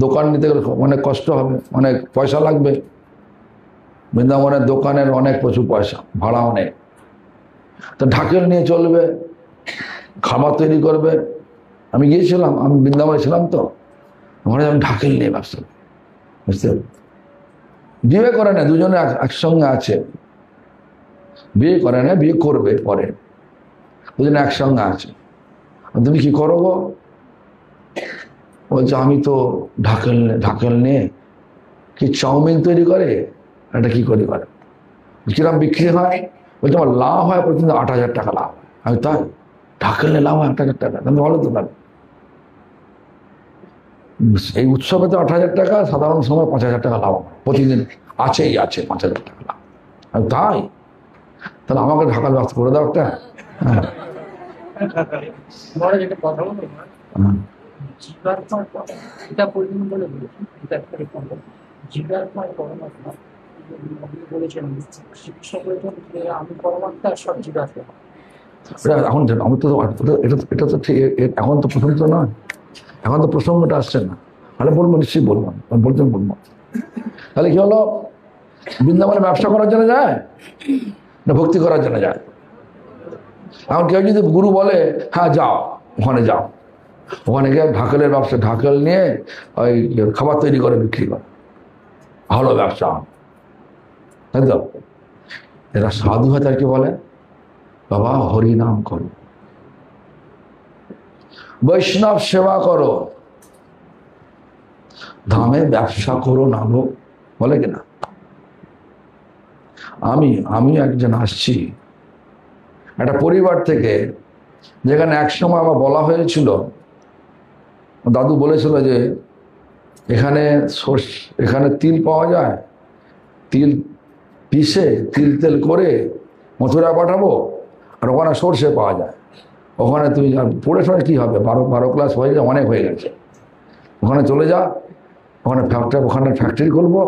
দোকান নিতে গেলে অনেক কষ্ট হবে, অনেক পয়সা লাগবে। বৃন্দাবনের দোকানের অনেক প্রচুর পয়সা, ভাড়া অনেক। তো ঢাকেল নিয়ে চলবে, খাবার তৈরি করবে। আমি গিয়েছিলাম, আমি বৃন্দাবনে ছিলাম তো, ওখানে আমি ঢাকেল নিয়ে ব্যবসা, বুঝতে বিয়ে করে না, দুজনে একসঙ্গে আছে, বিয়ে করে না, বিয়ে করবে পরে, দুজনে একসঙ্গে আছে। তুমি কি করো গো? বলছে আমি তো ঢাকেল নিয়ে কি চাউমিন তৈরি করে, এটা কি করে করে, কিরম বিক্রি হয়? বলছে আমার লাভ হয় প্রতিদিন 8,000 টাকা লাভ হয়। আমি তাই? ঢাকেল নিয়ে লাভ হয় 8,000 টাকা? আমি ভালো তো পারি। এই উৎসবে তো 8,000 টাকা, সাধারণ সময় 5,000 টাকা লাভ হয় প্রতিদিন, আছে 5,000 টাকা লাভ। আমি তাই? তাহলে আমাকে ঢাকার ব্যবস্থা করে দাও একটা। এখন এটা তো ঠিক, এখন তো প্রথম তো নয়, এখন তো প্রসঙ্গটা আসছে না, তাহলে বলবো, নিশ্চয়ই বলবো, বলবো। তাহলে কি হলো? বৃন্দাবনে ব্যবসা করার জন্য যায় না ভক্তি করার জন্য যায়? এখন কেউ যদি গুরু বলে হ্যাঁ যাও, ওখানে যাও, ওখানে গিয়ে ঢাকেলের ব্যবসা, ঢাকেল নিয়ে ওই খাবার তৈরি করে বিক্রি করে, ভালো ব্যবসা, তাই তো? এরা সাধু হয়, তার কি বলে? বাবা হরি নাম করো, বৈষ্ণব সেবা করো, ধামে ব্যবসা করো না গো, বলে কিনা? আমি একজন আসছি একটা পরিবার থেকে, যেখানে একসময় আমার বলা হয়েছিল, দাদু বলেছিল যে এখানে তিল পাওয়া যায়, তিল পিষে তিল তেল করে মথুরা পাঠাবো, আর ওখানে সর্ষে পাওয়া যায়, ওখানে তুমি পড়ে শোনে কি হবে, 12 ক্লাস হয়ে যায়, অনেক হয়ে গেছে, ওখানে চলে যা, ওখানে ফ্যাক্টরি খুলবো,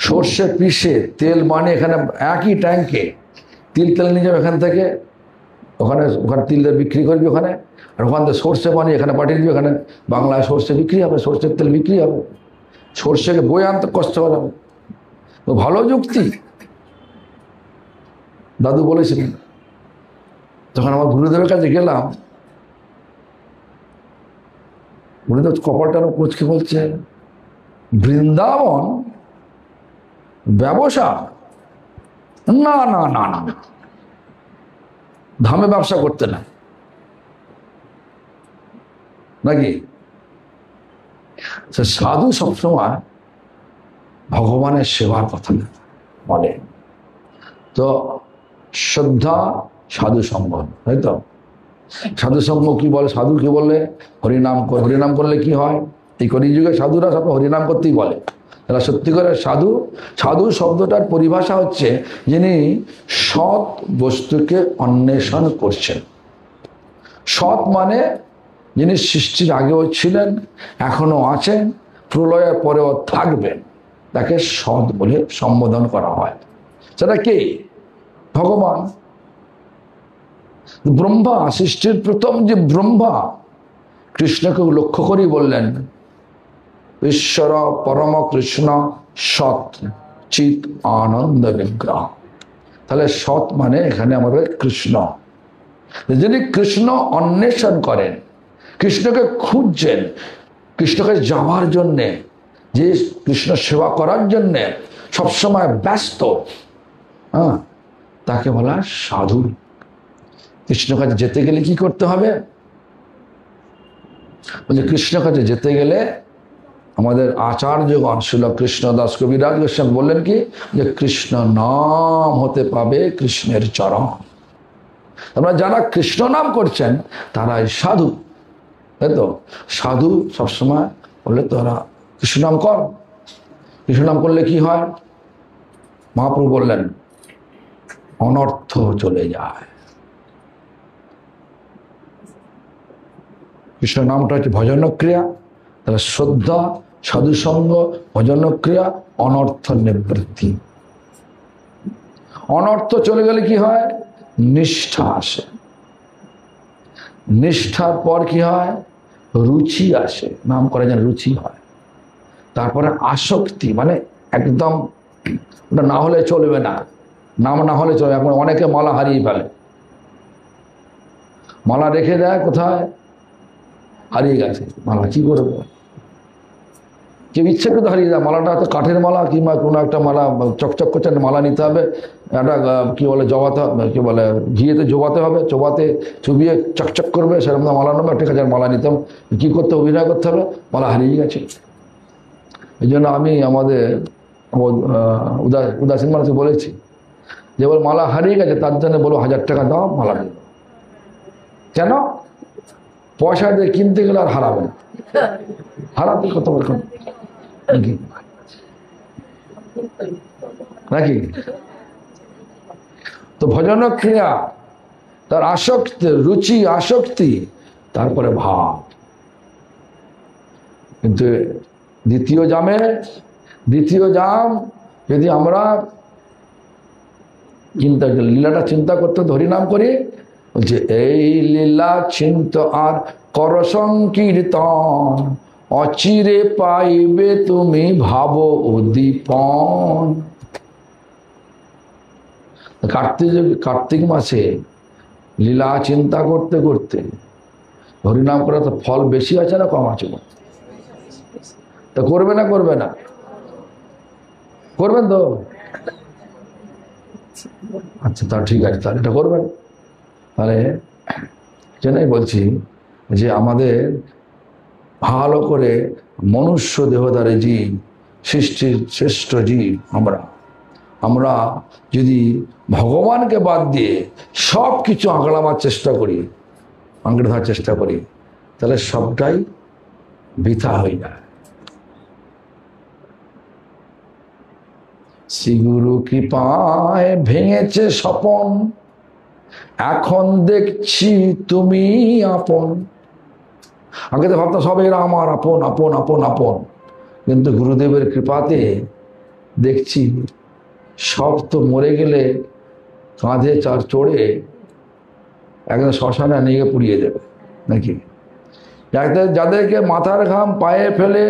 সর্ষে পিষে তেল বানিয়ে এখানে একই ট্যাঙ্কে তেল নিয়ে যাবে এখান থেকে, ওখানে তিল বিক্রি করবি ওখানে, আর ওখান থেকে সর্ষে বানিয়ে এখানে পাঠিয়ে দিবি, এখানে বাংলায় সর্ষে বিক্রি হবে, সর্ষের তেল বিক্রি হবে, সর্ষেকে বয়ে আনতে কষ্ট হবে। তো ভালো যুক্তি দাদু বলেছিলেন। যখন আমার গুরুদেবের কাছে গেলাম, গুরুদেব কপালটা কুচকে বলছে, বৃন্দাবন ব্যবসা? না না না না, ধামে ব্যবসা করতে না, নাকি? সাধু সবসময় ভগবানের সেবার কথা বলে। তো শ্রদ্ধা সাধু সঙ্গ, তাই তো? সাধু সঙ্গ কি বলে? সাধু কি বললে? হরিনাম কর। হরিনাম করলে কি হয়? এই কলিযুগে সাধুরা সব হরিনাম করতেই বলে। তারা সত্যি করে সাধু। সাধু শব্দটার পরিভাষা হচ্ছে যিনি সৎ বস্তুকে অন্বেষণ করছেন। সৎ মানে যিনি সৃষ্টির আগেও ছিলেন, এখনো আছেন, প্রলয়ের পরেও থাকবেন, তাকে সৎ বলে সম্বোধন করা হয়। সেটা কে? ভগবান। ব্রহ্মা, সৃষ্টির প্রথম যে ব্রহ্মা, কৃষ্ণকে লক্ষ্য করেই বললেন, ঈশ্বর পরম কৃষ্ণ সৎ চিৎ আনন্দ বিগ্রহ। তাহলে সৎ মানে এখানে আমাদের কৃষ্ণ। যিনি কৃষ্ণ অন্বেষণ করেন, কৃষ্ণকে খুঁজছেন, কৃষ্ণকে যাওয়ার জন্যে, যে কৃষ্ণ সেবা করার জন্যে সবসময় ব্যস্ত, তাকে বলা সাধু। কৃষ্ণ কাছে যেতে গেলে কি করতে হবে? বলছে কৃষ্ণ কাছে যেতে গেলে আমাদের আচার্যগণ শ্রীল কৃষ্ণদাস কবিরাজ গোস্বামী বললেন কি, যে কৃষ্ণ নাম হতে পাবে কৃষ্ণের চরণ। আমরা যারা কৃষ্ণ নাম করছেন তারাই সাধু, তাই তো? সাধু সবসময় বললে তোরা কৃষ্ণ নাম কর। কৃষ্ণ নাম করলে কি হয়? মহাপ্রভু বললেন অনর্থ চলে যায়। কৃষ্ণ নামটা হচ্ছে ভজনক্রিয়া। তাহলে শ্রদ্ধা, সাধুসঙ্গ, ভজনক্রিয়া, অনর্থ নিবৃত্তি। অনর্থ চলে গেলে কি হয়? নিষ্ঠা আসে। নিষ্ঠার পর কি হয়? রুচি আসে। নাম করা যেন রুচি হয়। তারপরে আসক্তি, মানে একদম ওটা না হলে চলবে না, নাম না হলে চলবে। এখন অনেকে মালা হারিয়ে ফেলে, মালা রেখে দেয় কোথায়? হারিয়ে গেছে মালা, কি করবো? কেউ ইচ্ছে করে হারিয়ে যায় মালাটা। হয়তো কাঠের মালা কিংবা কোনো একটা মালা, চকচক করছে একটা মালা নিতে হবে, একটা কি বলে জবাতে, কি বলে ঘিয়েতে জোবাতে হবে, চোবাতে চুবিয়ে চকচক করবে, সেরকম মালা নেবে। ঠিক আছে, মালা নিতাম, কি করতে? অভিনয় করতে হবে, মালা হারিয়ে গেছে। এই জন্য আমি আমাদের উদাসীন মানুষকে বলেছি যে বল মালা হারিয়ে গেছে তার জন্য বলো 1000 টাকা দাও, মালা নেব। কেন? পয়সা দিয়ে কিনতে গেলে আর হারাবে না, হারাতে কত বলছেন নাকি? তো ভজন ক্রিয়া, তার আসক্তি, রুচি, আসক্তি, তারপরে ভাব। কিন্তু দ্বিতীয় জাম যদি আমরা লীলাটা চিন্তা করতে ধরি নাম করি, বলছে এই লীলা চিন্ত আর কর সংকীর্তন, অচিরে পাইবে তুমি ভাব উদ্দীপন। কার্তিক মাসে লীলা চিন্তা করতে করতে হরিনাম করা তো ফল বেশি আছে না কম আছে? তা করবে না? করবে না? করবেন তো? আচ্ছা, তা ঠিক আছে, তাহলে এটা করবেন। তাহলে জন্যই বলছি যে আমাদের ভালো করে মনুষ্য দেহধারী জীব, সৃষ্টির শ্রেষ্ঠ জীব আমরা যদি ভগবানকে বাদ দিয়ে সব কিছু আঁকড়ে ধরার চেষ্টা করি, তাহলে সবটাই বৃথা হয়ে যায়। শ্রীগুরু কৃপায় ভেঙেছে স্বপন, এখন দেখছি তুমি আপন। আগে তো ভাবতাম সব এরা আমার আপন আপন আপন আপন, কিন্তু গুরুদেবের কৃপাতে দেখছি সব তো মরে গেলে কাঁধে চড়ে একদম শ্মশানে নিয়ে পুড়িয়ে দেবে নাকি। যাদেরকে মাথার ঘাম পায়ে ফেলে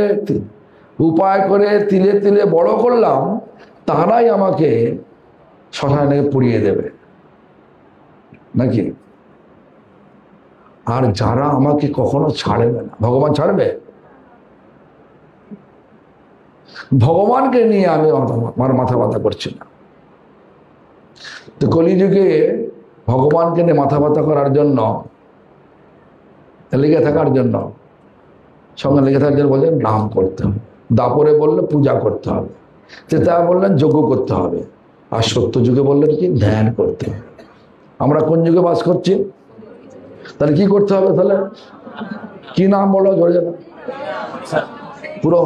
উপায় করে তিলে তিলে বড় করলাম, তারাই আমাকে শ্মশানে পুড়িয়ে দেবে নাকি। আর যারা আমাকে কখনো ছাড়বে না, ভগবান ছাড়বে? ভগবানকে নিয়ে আমি আমার মাথা ব্যথা করছি না। তো কলিযুগে ভগবানকে নিয়ে মাথা ব্যথা করার জন্য, লেগে থাকার জন্য, সঙ্গে লেগে থাকার জন্য বলছেন নাম করতে হবে, দাপরে বললে পূজা করতে হবে, ত্রেতায় বললেন যজ্ঞ করতে হবে, আর সত্য যুগে বললেন কি ধ্যান করতে হবে। আমরা কোন যুগে বাস করছি? তাহলে কি করতে হবে? তাহলে কি নাম বলো জোরে যাবে পুরো।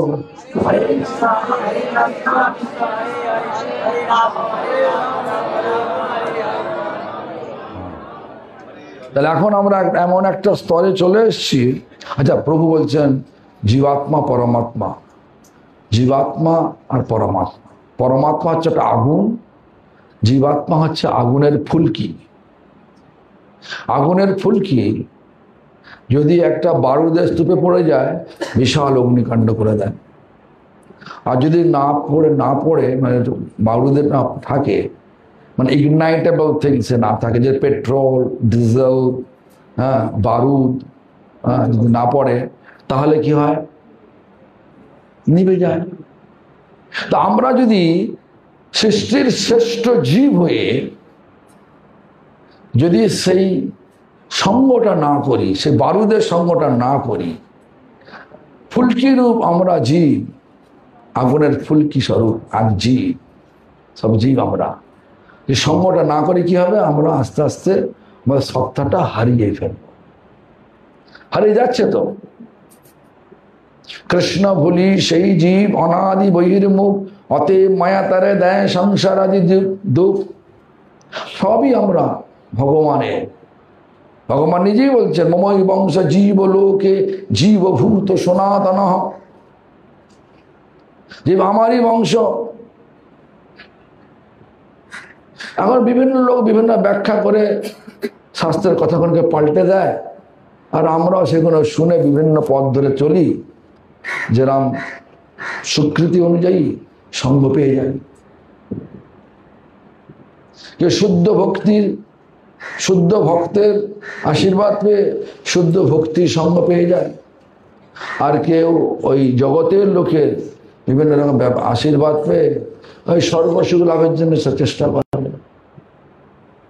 তাহলে এখন আমরা এমন একটা স্তরে চলে এসেছি। আচ্ছা, প্রভু বলছেন জীবাত্মা পরমাত্মা, জীবাত্মা আর পরমাত্মা। পরমাত্মা হচ্ছে একটা আগুন, জীবাত্মা হচ্ছে আগুনের ফুলকি। আগুনের ফুলকি যদি একটা বারুদের স্তূপে পড়ে যায়, বিশাল অগ্নিকাণ্ড করে দেয়। আর যদি না পড়ে মানে বারুদের না থাকে, মানে ইগনাইটেবল থিংসে না থাকে, যে পেট্রোল ডিজেল বারুদ যদি না পড়ে, তাহলে কি হয়? নিভে যায়। তা আমরা যদি সৃষ্টির শ্রেষ্ঠ জীব হয়ে যদি সেই সঙ্গটা না করি, সেই বারুদের সঙ্গটা না করি, ফুলকি রূপ আমরা জীব, আগুনের ফুলকি স্বরূপ আর জীব, সব জীব আমরা, যে সঙ্গটা না করে কি হবে? আমরা আস্তে আস্তে আমাদের সত্তাটা হারিয়ে ফেলব। হারিয়ে যাচ্ছে তো। কৃষ্ণ ভুলি সেই জীব অনাদি বহির্মুখ, অতএব মায়া তারে দেয় সংসার আদি দুঃখ। সবই আমরা ভগবানের। ভগবান নিজেই বলছেন মমই বংশ জীব লোকে জীবভূত সনাতন, জীব আমারই বংশ। এখন বিভিন্ন লোক বিভিন্ন ব্যাখ্যা করে শাস্ত্রের কথাগুলোকে পাল্টে দেয়, আর আমরাও সেগুলো শুনে বিভিন্ন পথ ধরে চলি, যেরকম স্বীকৃতি অনুযায়ী সঙ্গ পেয়ে যায়। কেউ শুদ্ধ ভক্তের আশীর্বাদ পেয়ে শুদ্ধ ভক্তির সঙ্গ পেয়ে যায়, আর কেউ ওই জগতের লোকের বিভিন্ন রকম আশীর্বাদ পেয়ে ওই সর্বসুখ লাভের জন্য চেষ্টা করে।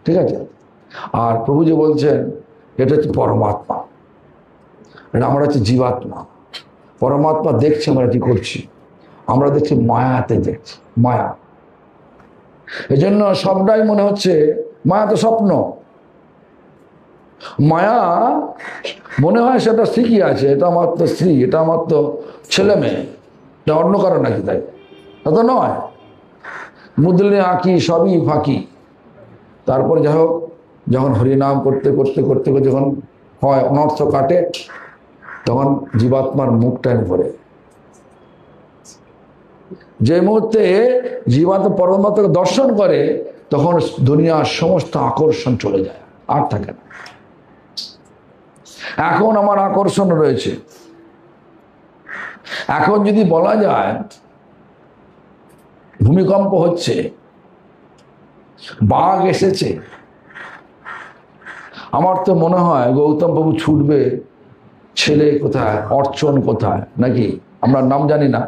ঠিক আছে? আর প্রভু যে বলছেন এটা হচ্ছে পরমাত্মা, এটা আমরা হচ্ছে জীবাত্মা। পরমাত্মা দেখছে আমরা কি করছি, আমরা দেখছি মায়াতে দেখছি, মায়া। এই জন্য সবটাই মনে হচ্ছে মায়া তো স্বপ্ন। মায়া মনে হয় সেটা ঠিকই আছে, এটা আমার তো স্ত্রী, এটা আমার তো ছেলে মেয়ে, এটা অন্য কারণ নাকি, তাই তা তো নয়। মুদলে আঁকি সবই ফাঁকি। তারপর যাই হোক, যখন হরিনাম করতে করতে করতে করতে যখন হয় অনর্থ কাটে, তখন জীবাত্মার মুখটা ভরে। যে মুহূর্তে জীবাত্মা পরমাত্মাকে দর্শন করে, তখন দুনিয়ার সমস্ত আকর্ষণ চলে যায়, আর থাকে না। এখন আমার আকর্ষণ রয়েছে। এখন যদি বলা যায় ভূমিকম্প হচ্ছে, বাঘ এসেছে, আমার তো মনে হয় গৌতম বাবু ছুটবে, ছেলে কোথায়, অর্চন কোথায়, নাকি আমরা নাম জানি না,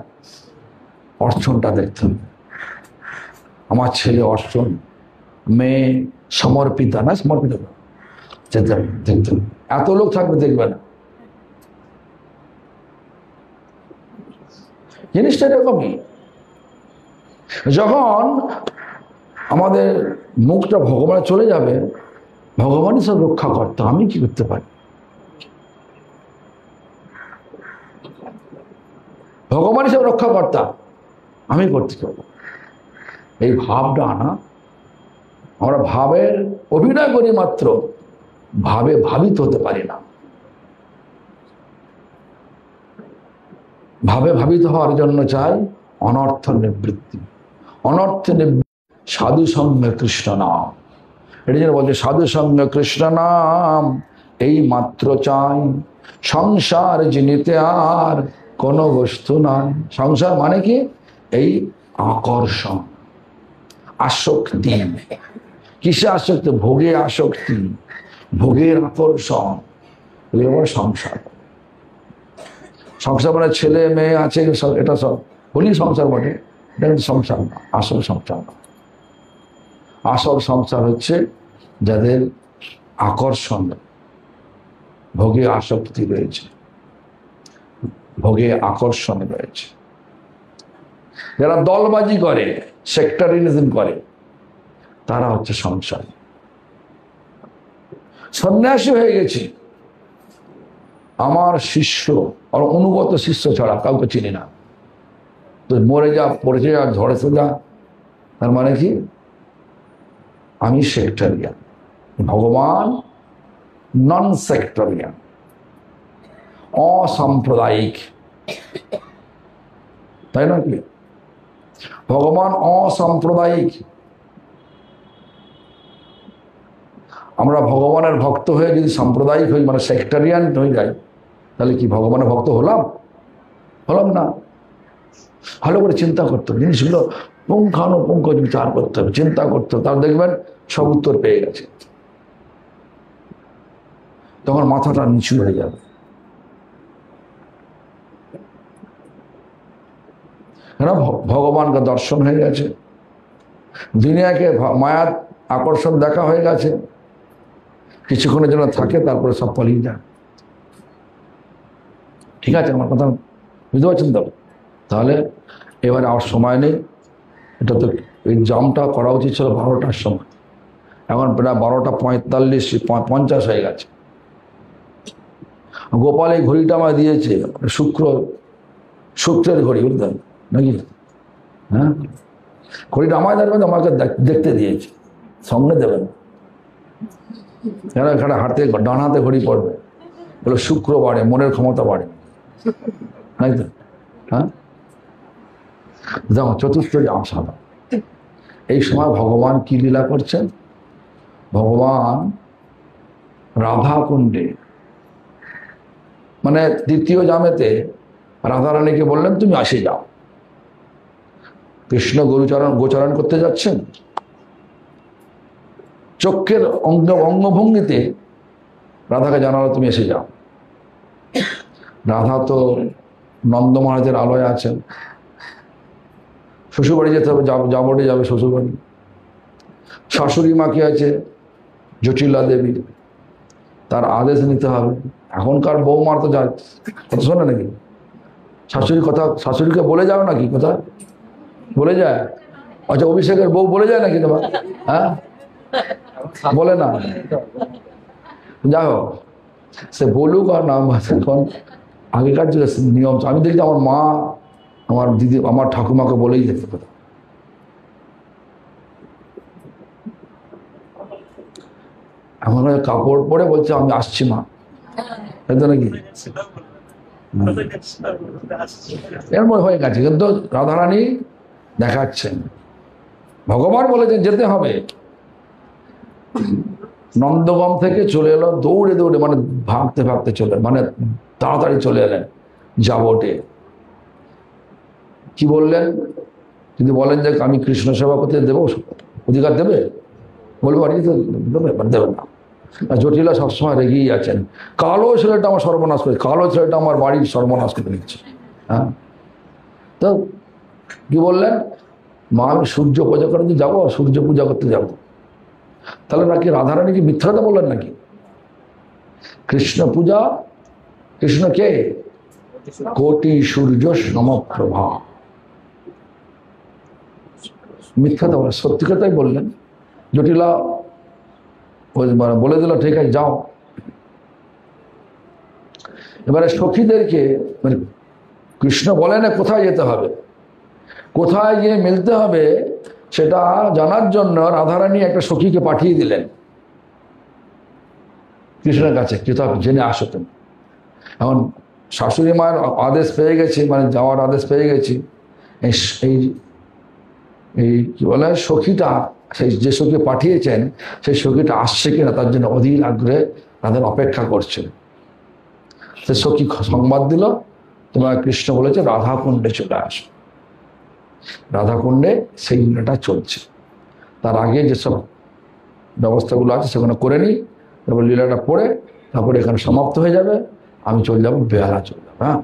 অর্চনটা দেখতে হবে। আমার ছেলে অর্চন, মেয়ে সমর্পিতা, না সমর্পিতা দেখতে হবে। এত লোক থাকবে দেখবে না। জিনিসটা এরকমই। যখন আমাদের মুখটা ভগবানে চলে যাবে, ভগবানই সব রক্ষা করতে, আমি কি করতে পারি? ভগবানই সব রক্ষা কর্তা, আমি করতে পারবো। এই ভাবটা আনা। আমরা ভাবের অভিনয় করি মাত্র, ভাবে ভাবিত হতে পারি না। ভাবে ভাবিত হওয়ার জন্য চাই অনর্থ নিবৃত্তি। অনর্থ সাধু সঙ্গে কৃষ্ণ নাম, এটা যেন বলছে সাধু সঙ্গে কৃষ্ণ নাম এই মাত্র চাই, সংসার জিনিতে আর কোনো বস্তু নাই। সংসার মানে কি? এই আকর্ষণ, আসক্তি। কিসে আসক্তি? ভোগে আসক্তি, ভোগের আকর্ষণ, সংসার। সংসার মানে ছেলে মেয়ে আছে, এটা সব বলি সংসার বটে, এটা কিন্তু সংসার না, আসল সংসার না। আসল সংসার হচ্ছে যাদের আকর্ষণ, ভোগে আসক্তি রয়েছে, ভোগে আকর্ষণ রয়েছে, যারা দলবাজি করে, সেক্টারিজম করে, তারা হচ্ছে সংসার। সন্ন্যাসী হয়ে গেছে, আমার শিষ্য আর অনুগত শিষ্য ছাড়া কাউকে চিনি না, তো মরে যা, পড়েছে যা, ঝড়েছে যা, তার মানে কি? আমি সেক্টরিয়ান। ভগবান নন সেক্টরিয়ান, অসাম্প্রদায়িক, তাই না কি? ভগবান অসাম্প্রদায়িক। আমরা ভগবানের ভক্ত হয়ে যদি সাম্প্রদায়িক হই, মানে সেক্টরিয়ান হয়ে যাই, তাহলে কি ভগবানের ভক্ত হলাম? হলাম না। ভালো করে চিন্তা করতে হবে, জিনিসগুলো পুঙ্খানুপুঙ্খ বিচার করতে হবে, চিন্তা করতে হবে, তার দেখবেন সব উত্তর পেয়ে গেছে। তখন মাথাটা নিচু হয়ে যাবে। ভগবানকে দর্শন হয়ে গেছে, দুনিয়াকে মায়ার আকর্ষণ দেখা হয়ে গেছে, কিছুক্ষণের জন্য থাকে, তারপরে সব পালিয়ে যায়। ঠিক আছে, আমার কথা বুঝতে পারছেন তো? তাহলে এবারে আর সময় নেই, এটা তো এই জামটা করা উচিত ছিল 12টার সময়, এখন প্রায় 12:45-50 হয়ে গেছে। গোপাল এই ঘড়িটা আমায় দিয়েছে, শুক্রের ঘড়ি, বুঝলেন নাকি? হ্যাঁ, ঘড়িটা আমায় দেখবেন, আমাকে দেখতে দিয়েছে, সঙ্গে দেবেন। কেন? এখানে হাতে ডান হাতে ঘড়ি পড়বে, বলে শুক্র বাড়ে, মনের ক্ষমতা বাড়ে, তাই তো? হ্যাঁ, যেমন চতুর্থ আষাঢ়, এই সময় ভগবান কি লীলা করছেন? ভগবান রাধা কুণ্ডে, মানে দ্বিতীয় জামেতে রাধারানীকে বললেন তুমি আসে যাও। কৃষ্ণ গোচরণ করতে যাচ্ছেন, চক্ষের অঙ্গভঙ্গিতে রাধাকে জানালো তুমি এসে যাও। রাধা তো নন্দ মহারাজের আলয়ে আছেন, শ্বশুরবাড়ি যেতে হবে, যাবটে যাবে শ্বশুরবাড়ি। শাশুড়ি মা কি আছে? জটিলা দেবী, তার আদেশ নিতে হবে। এখনকার বৌমার তো যায় কথা শোনে নাকি? শাশুড়ির কথা শাশুড়িকে বলে যাও নাকি? কথা বলে যায়? আচ্ছা, অভিষেকের বউ বলে যায় নাকি তোমার? হ্যাঁ, বলে না। যাই হোক, সে বলুক আর না, এখন আগেকার যে নিয়ম, আমি দেখছি আমার মা, আমার দিদি, আমার ঠাকুমাকে বলেই যেত কথা। এখন কাপড় পরে বলছে আমি আসছি মা, তাই তো নাকি? এরপর হয়ে গেছে, কিন্তু রাধারানী দেখাচ্ছেন, ভগবান বলেছেন যেতে হবে। নন্দগম থেকে চলে এলো দৌড়ে দৌড়ে, মানে ভাগতে ভাগতে চলে, মানে তাড়াতাড়ি চলে এলেন যাবটে। কি বললেন? যদি বলেন যে আমি কৃষ্ণ সেবা করতে দেবো, অধিকার দেবে? বলবো আর তো দেবে, দেবেন না। জটিলা সবসময় রেগেই আছেন, কালো ছেলেটা আমার সর্বনাশ করে, কালো ছেলেটা আমার বাড়ির সর্বনাশ করে দিচ্ছে। হ্যাঁ, তো কি বললেন? মা আমি সূর্য পূজা করতে যাবো, সূর্য পূজা করতে যাবো। তাহলে নাকি রাধারানী কি মিথ্যা কথা বললেন নাকি? কৃষ্ণ পূজা, কৃষ্ণ কে? কোটি সূর্য সমপ্রভা। মিথ্যা কথা বলেন, সত্যি কথাই বললেন। জটিলা বলে দিল ঠিক আছে যাও। এবারে সখীদেরকে, মানে কৃষ্ণ বলেন কোথায় যেতে হবে, কোথায় গিয়ে মিলতে হবে, সেটা জানার জন্য রাধারানী একটা সখীকে পাঠিয়ে দিলেন কৃষ্ণের কাছে, কোথাও জেনে আসতেন। এখন শাশুড়ি মায়ের আদেশ পেয়ে গেছি, মানে যাওয়ার আদেশ পেয়ে গেছি। এই এই কি বলে সখীটা, সেই যে সখী পাঠিয়েছেন সেই সখীটা আসছে কিনা তার জন্য অধীর আগ্রহে তাদের অপেক্ষা করছে। সে সখী সংবাদ দিল, তোমার কৃষ্ণ বলেছে রাধাকুণ্ডে চলে আসো। রাধাকুণ্ডে সেই লীলাটা চলছে। তার আগে যেসব ব্যবস্থাগুলো আছে সেগুলো করে নিই, তারপর লীলাটা পড়ে তারপরে এখানে সমাপ্ত হয়ে যাবে, আমি চলে যাবো বেহালা চলে যাবো। হ্যাঁ,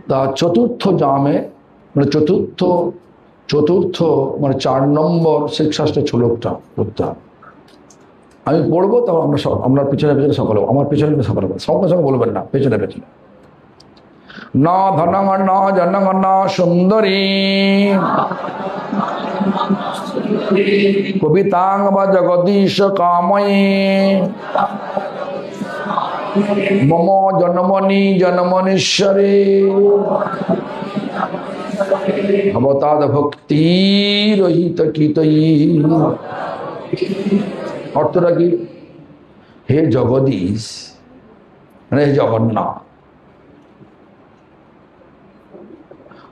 তা চতুর্থ জামে মানে চতুর্থ মানে 4 নম্বর শিক্ষাষ্টের শ্লোকটা পড়তে হবে। আমি পড়বো, তখন আমরা পিছনে পিছনে সকলে, আমার পিছনে সকলে সঙ্গে সঙ্গে বলবেন না, পেছনে পেছনে। না ধনং না জনং না সুন্দরী কবিতাং বা জগদীশ কাময়ে মম জন্মনীশ্বরে অবতাদ ভক্তি রহিত কীতয়ী। অর্থটা কি? হে জগদীশ মানে হে জগন্নাথ,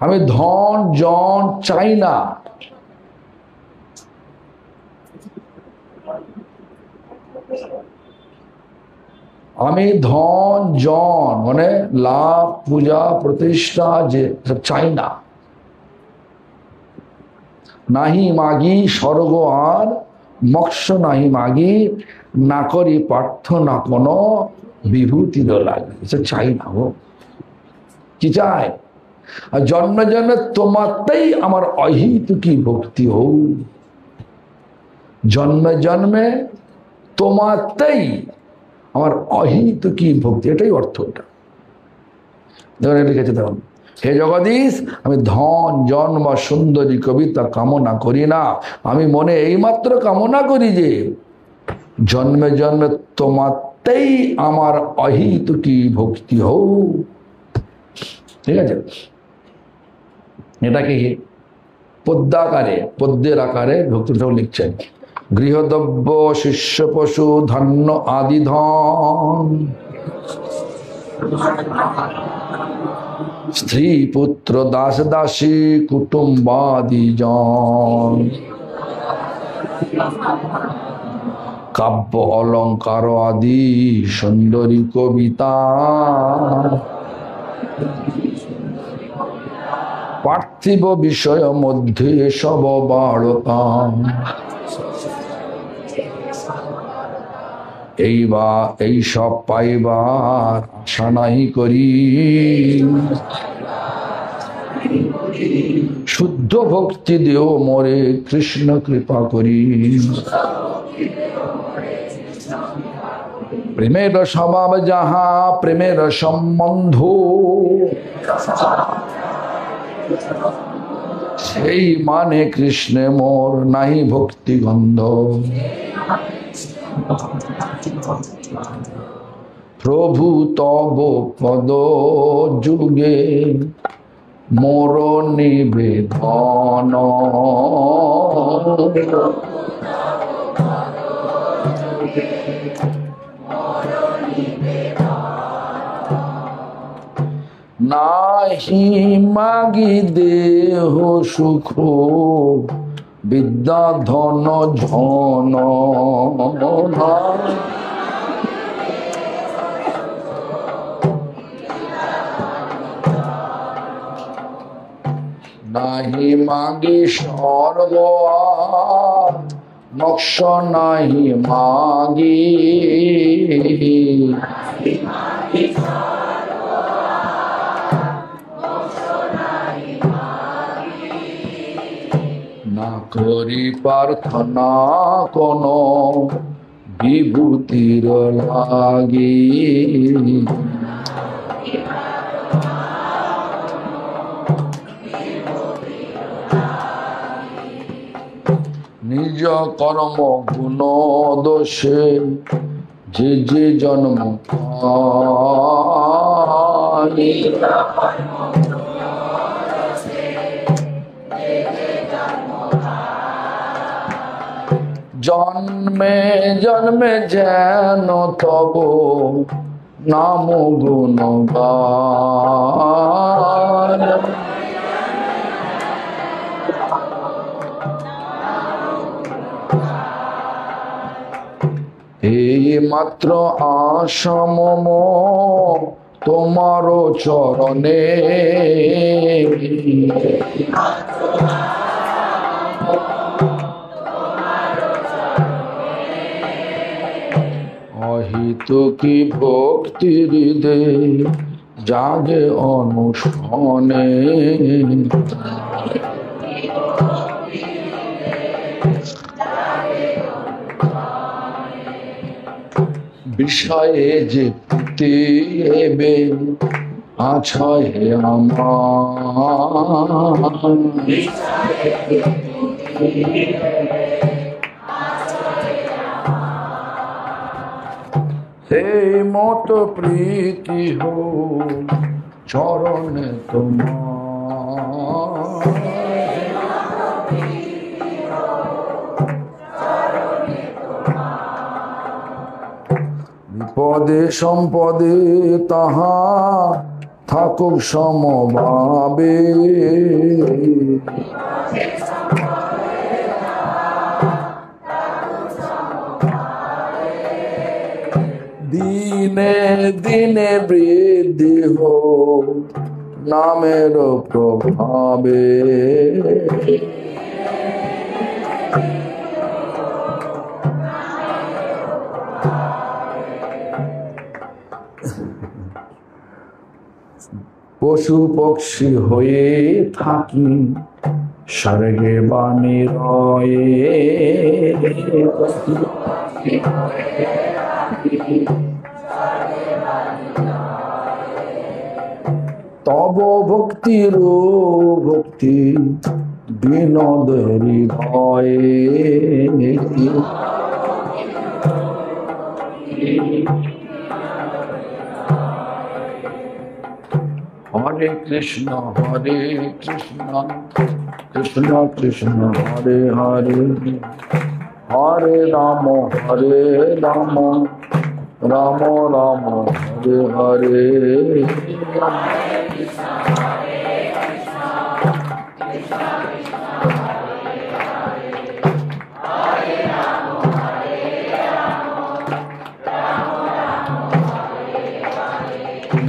আমি ধন জন চাই না, আমি ধন জন মানে লাভ পূজা প্রতিষ্ঠা যে সব চাই না। নাহি মাগি স্বর্গ আর মোক্ষ নাহি মাগি, না করি প্রার্থনা কোনো বিভূতির লাগে, এসব চাই না। গো কি চাই? আর জন্মে জন্মে তোমাতেই আমার অহিতুকি ভক্তি হোক, জন্মে জন্মে তোমাতেই আমার অহিতুকি ভক্তি, এটাই অর্থ। এটা লিখেছে তখন, হে জগদীশ আমি ধন জন বা সুন্দরী কবিতা কামনা করি না, আমি মনে এইমাত্র কামনা করি যে জন্মে জন্মে তোমাতেই আমার অহিতুকি ভক্তি হোক। ঠিক আছে, এটাকে পদ্মাকারে পদ্মের আকারে ভক্তিটাও লিখছেন। গৃহদ্রব্য শিষ্য পশু ধন্য আদি ধন, স্ত্রী পুত্র দাস দাসী কুটুম্বাদি জন, কাব্য অলঙ্কার আদি সুন্দরী কবিতা, পার্থিব বিষয় মধ্যে সব বাড়তা, এই সব পাইবার আশা নাই করি, শুদ্ধ ভক্তি দেও মোরে কৃষ্ণ কৃপা করি, প্রেমের স্বভাব যাহা প্রেমের সম্বন্ধ, সেই মানে কৃষ্ণে মোর নাই ভক্তি গন্ধ, প্রভু তব পদ যুগে মোর নিবেদন, নাহি মাগি দেহ সুখ বিদ্যা ধন ঝন, নাহি মাগি স্বর্গ মোক্ষ নাহি মাগি, না করি প্রার্থনা কোন বিভূতির লাগি, নিজ কর্ম গুণ দোষে যে যে জন্ম পাই, জন্মে জন্মে যেন তব নাম গুণগান। এই মাত্র আশা মম তোমার চরণে, অহিত কি ভক্তি হৃদে জাগে অনুষ্ঠনে, বিষয়ে যে প্রীতি এবে আছয় আমার, সেই মত প্রীতি হো চরণে তোমার, বিপদে সম্পদে তাহা থাকুক সমভাবে, দিনে দিনে বৃদ্ধি হো নামের প্রভাবে, পশু পক্ষী হয়ে থাকি স্বর্গে বা নিরয়ে, তব ভক্তির ভক্তি বিনোদ হৃদয়ে, হরে কৃষ্ণ কৃষ্ণ কৃষ্ণ হরে হরে, হরে রাম রাম রাম হরে হরে।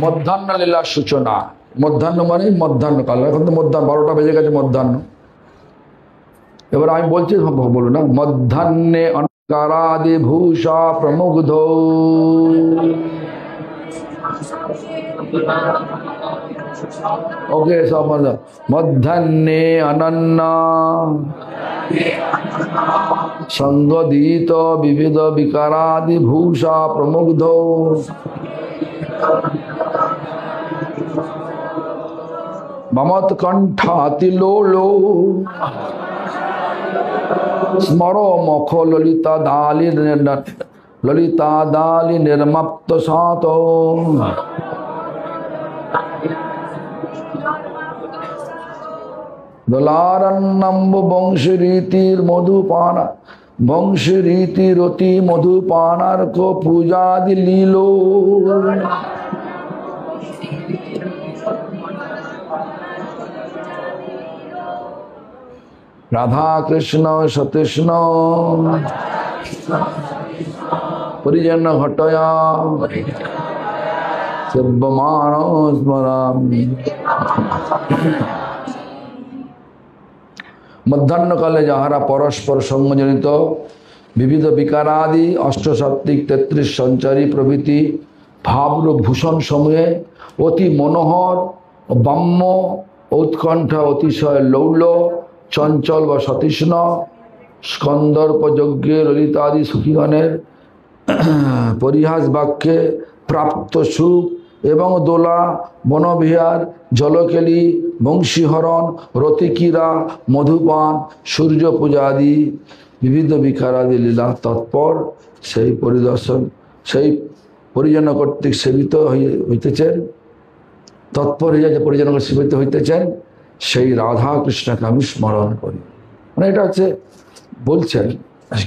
মধ্যাহ্ন লীলার সূচনা। মধ্যাহ্ন মানে মধ্যাহ্নকাল, এখন তো মধ্যাহ্ন 12টা বেজে গেছে মধ্যাহ্ন। এবার আমি বলছি বলো না, মধ্যাহ্নে অনকারাদি ভূষা প্রমুগ্ধ, ওকে সব মধ্যাহ্নে অনন্যা সঙ্গদিত বিবিধ বিকারাদি ভূষা প্রমুগ্ধ, মমৎ কণ্ঠাতি লোলো স্মর মখ ললিতা দালি নির্মাপ্ত সাত, দোলারণ্যম্ব বংশরীতির মধুপানা বংশরীতির অতি মধুপানার্ক পূজাদি লীল, রাধা কৃষ্ণ সতৃষ্ণ পরিজন ঘটয়া সেব্যমান স্মরামি। মধ্যাহ্নকালে যাহারা পরস্পর সঙ্গজনিত বিবিধ বিকারাদি অষ্টসাত্ত্বিক 33 সঞ্চারী প্রভৃতি ভাবরূপ ভূষণ সমূহে অতি মনোহর বাম্য উৎকণ্ঠা অতিশয় লৌল চঞ্চল বা সতৃষ্ণ স্কন্দর্পযজ্ঞে ললিতাদি সুখীগণের পরিহাস বাক্যে প্রাপ্ত সুখ এবং দোলা বনবিহার জলকেলি বংশীহরণ রতিকিরা মধুপান সূর্য পূজা আদি বিবিধ বিকারাদি লীলা তৎপর সেই পরিদর্শন সেই পরিজন কর্তৃক সেবিত হইতেছেন, তৎপর হইয়া যে পরিজন সেবিত হইতেছেন সেই রাধা কৃষ্ণকে আমি স্মরণ করি। মানে এটা হচ্ছে বলছেন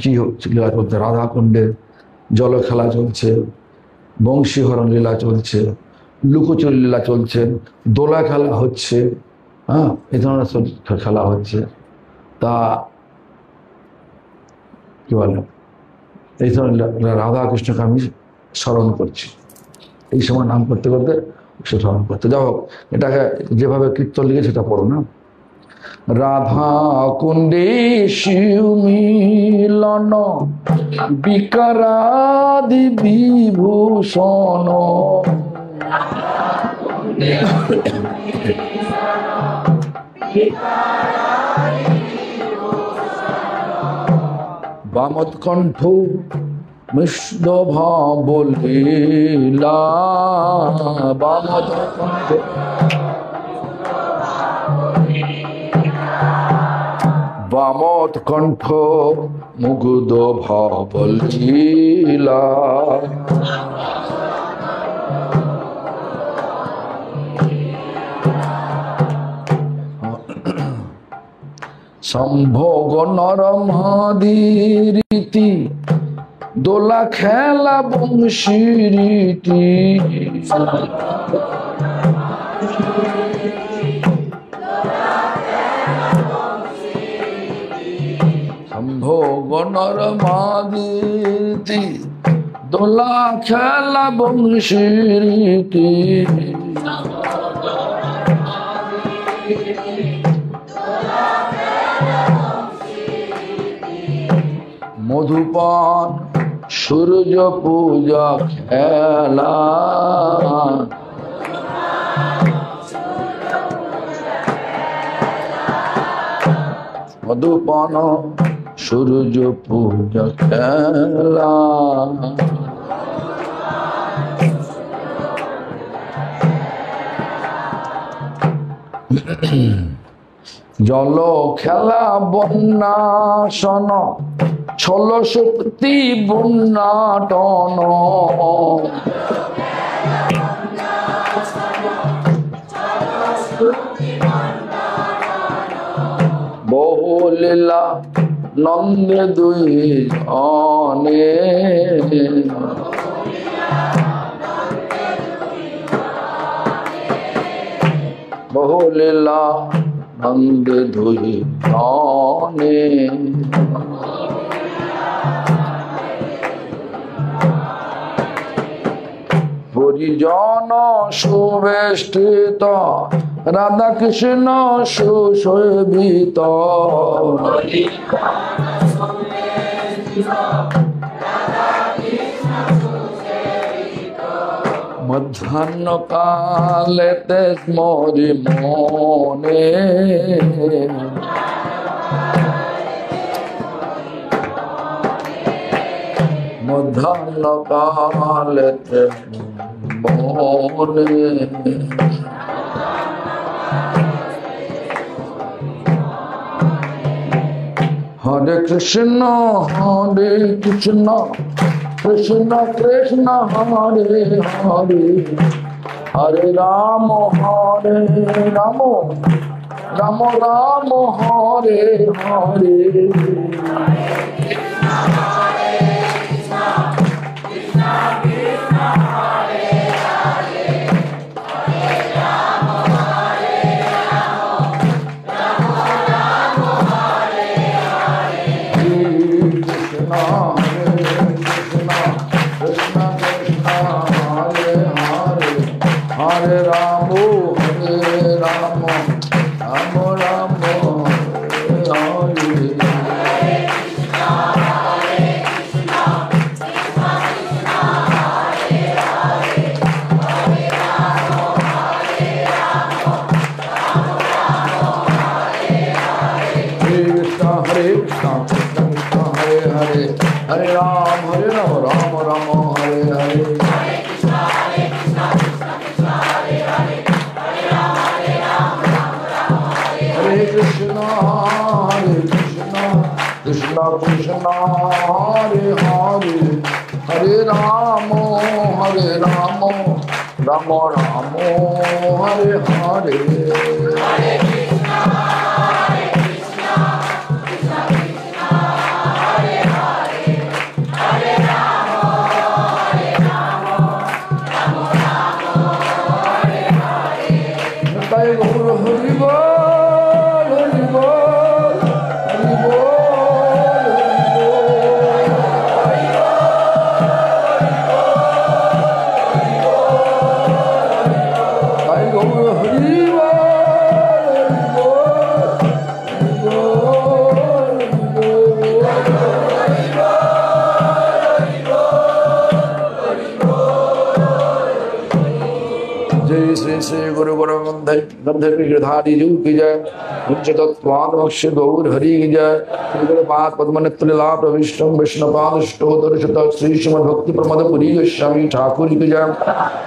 কি হচ্ছে লীলা চলছে? রাধা কুণ্ডে জল খেলা চলছে, বংশীহরণ লীলা চলছে, লুকোচুরি লীলা চলছে, দোলা খেলা হচ্ছে, হ্যাঁ, এই ধরনের সব খেলা হচ্ছে। তা কি বলে, এই ধরনের রাধা কৃষ্ণকে আমি স্মরণ করছি। এই সময় নাম করতে করতে সে স্মরণ করতে যাও হোক, এটাকে যেভাবে কীর্তন লিখে সেটা পড়ো না। রাধা কুণ্ডে শিব মিলন বিকারাদি বিভূষণ, বামত কণ্ঠ মিশ্র ভাব লীলা, বামত কণ্ঠ বামত কণ্ঠ মুগ্ধ ভাব লীলা, সম্ভোগ নরমাদিরীতি দোলা খেলা বংশীরীতি, সম্ভোগ নরমাদিরীতি দোলা খেলা বংশীরীতি, মধুপান সূর্য পূজা খেলা, মধুপান সূর্য পূজা খেলা, জল খেলা বন্যাসন ছল শক্তি বন্যাটন, বহু লীলা নন্দে দুই জনে, বহু লীলা নন্দে দুই জনে, পরিজন সুবেষ্টিত রাধা কৃষ্ণ সুশোভিত, মধ্যাহ্ন কালেতে স্মরি মনে, মধ্যাহ্ন কালেতে মনে, হরে কৃষ্ণ কৃষ্ণ কৃষ্ণ কৃষ্ণ হরে হরে, হরে Ram Ram Ram Ram Hare Hare, Hare Ram, Hare Ram, Ram Ram, Hare Hare. Hare Ram, Hare Ram, Ram Ram, Hare Hare. Hare Krishna, Krishna Krishna, Hare Hare. Hare Ram, Hare Ram, Ram Ram, Hare Hare. Hare Krishna, Krishna Krishna, Hare Hare. गंधर्व गिरधारी जीव की जय, उच्चतत्वाद मक्ष गौर हरि की जय, श्रीगणपाद पद्मनेत्र लीला प्रविष्टम वैष्णवपाद अष्टोत्तर शतक श्री श्रीमद् भक्ति प्रमोद पुरी गोस्वामी ठाकुर की जय,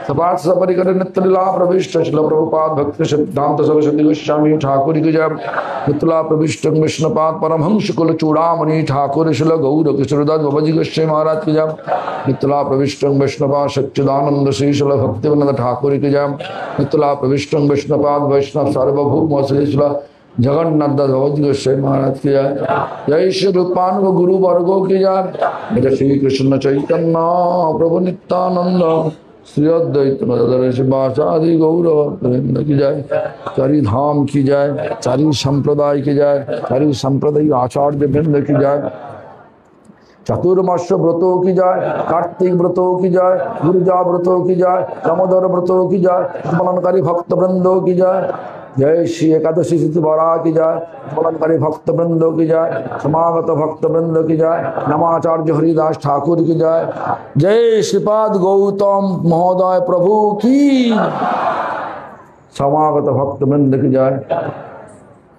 सपाट सपरिकर नित्य लीला प्रविष्ट शिल प्रभुपाद भक्ति सिद्धांत सरस्वती गोस्वामी ठाकुर की जय, मिथिला प्रविष्टम विष्णुपाद परमहंस कुल चूड़ामणि ठाकुर शिल गौर किशोरदास बाबाजी गोस्वामी महाराज की जय, मिथिला प्रविष्टम वैष्णवपाद सच्चिदानंद श्री शिल भक्तिवनंद ठाकुर की जय, मिथिला प्रविष्टम वैष्णवपाद वैष्णव सार्वभौम श्री शिल जगन्नाथ दास बाबाजी गोस्वामी महाराज की जय, जय श्री रूपानुग गुरु वर्गो की जय, जय श्री कृष्ण चैतन्य प्रभु नित्यानंद श्री अद्वैत शिवासादि गौरव की जय, चारी धाम की जय, चारी संप्रदाय की जय, चारी संप्रदाय आचार्य वृंद की जय, चतुर्मास्य व्रतों की जय, कार्तिक व्रतों की जय, गुरुजा व्रतों की जय, दामोदर व्रतों की जय, स्मरणकारी भक्त वृंदों की जय, जय श्री एकादशी तिथि बरा की जय, स्मरणकारी भक्त वृंदों की जय, समागत भक्त वृंद की जय, नमाचार्य हरिदास ठाकुर की जय, जय श्रीपाद गौतम महोदय प्रभु की, समागत भक्त वृंद की जय,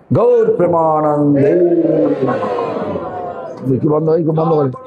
गौर प्रेमानंदे। बंद हो, बंद हो।